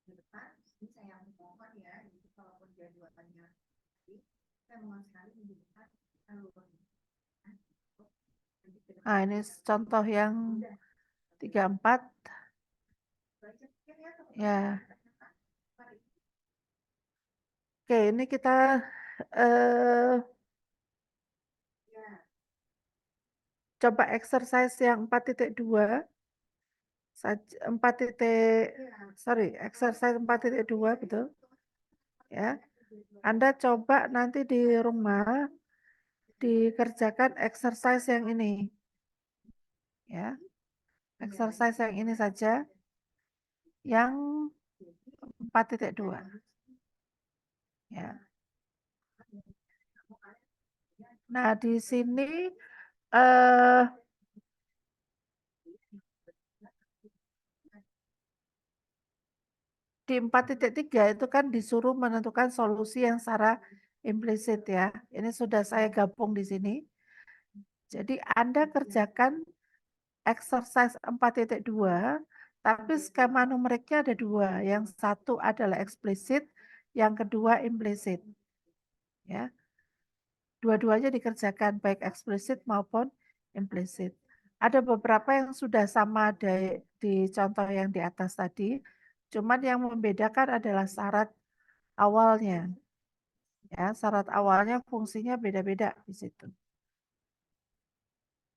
Ke depan, ini saya mohon ya, jadi kalaupun jadwalnya saya mohon sekali minggu depan Nah, ini contoh yang 34. Ya. Oke, ini kita coba exercise yang 4.2. 4.2 betul. Ya. Anda coba nanti di rumah dikerjakan exercise yang ini. Ya. Exercise yang ini saja. Yang 4.2. Ya. Nah, di sini di 4.3 itu kan disuruh menentukan solusi yang secara implisit ya. Ini sudah saya gabung di sini. Jadi Anda kerjakan exercise 4.2, tapi skema numeriknya ada dua. Yang satu adalah eksplisit, yang kedua implisit. Ya. Dua-duanya dikerjakan baik eksplisit maupun implisit. Ada beberapa yang sudah sama di contoh yang di atas tadi, cuman yang membedakan adalah syarat awalnya. Ya, syarat awalnya fungsinya beda-beda di situ.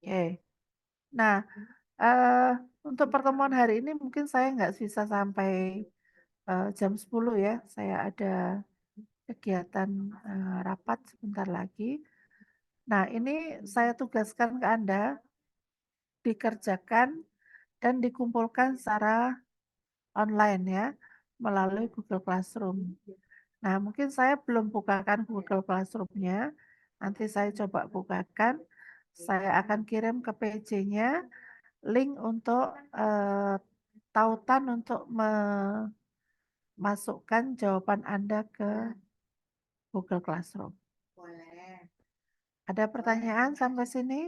Oke. Nah, untuk pertemuan hari ini mungkin saya nggak bisa sampai jam 10 ya. Saya ada kegiatan rapat sebentar lagi. Nah, ini saya tugaskan ke Anda dikerjakan dan dikumpulkan secara online ya melalui Google Classroom. Nah, mungkin saya belum bukakan Google Classroom-nya. Nanti saya coba bukakan. Saya akan kirim ke PJ-nya link untuk tautan untuk memasukkan jawaban Anda ke Google Classroom. boleh. Ada pertanyaan sampai sini?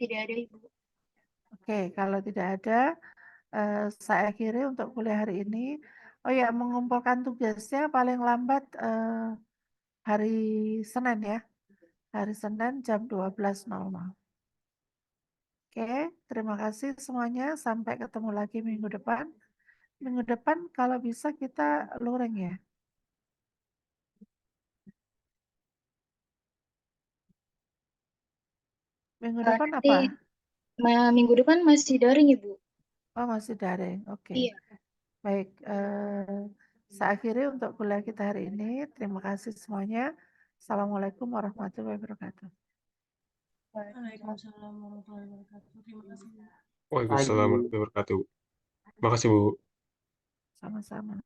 Tidak ada Ibu. Oke, kalau tidak ada, saya akhiri untuk kuliah hari ini. Oh ya, mengumpulkan tugasnya paling lambat hari Senin ya. Hari Senin jam 12.00. Oke, terima kasih semuanya. Sampai ketemu lagi minggu depan. Minggu depan kalau bisa kita luring ya. Minggu depan Nanti apa? minggu depan masih daring, Ibu. Oh, masih daring. Oke. Iya. Baik, saya akhiri untuk kuliah kita hari ini. Terima kasih semuanya. Assalamualaikum warahmatullahi wabarakatuh. Waalaikumsalam warahmatullahi wabarakatuh. Terima kasih. Waalaikumsalam warahmatullahi wabarakatuh. Makasih, Bu. Sama-sama.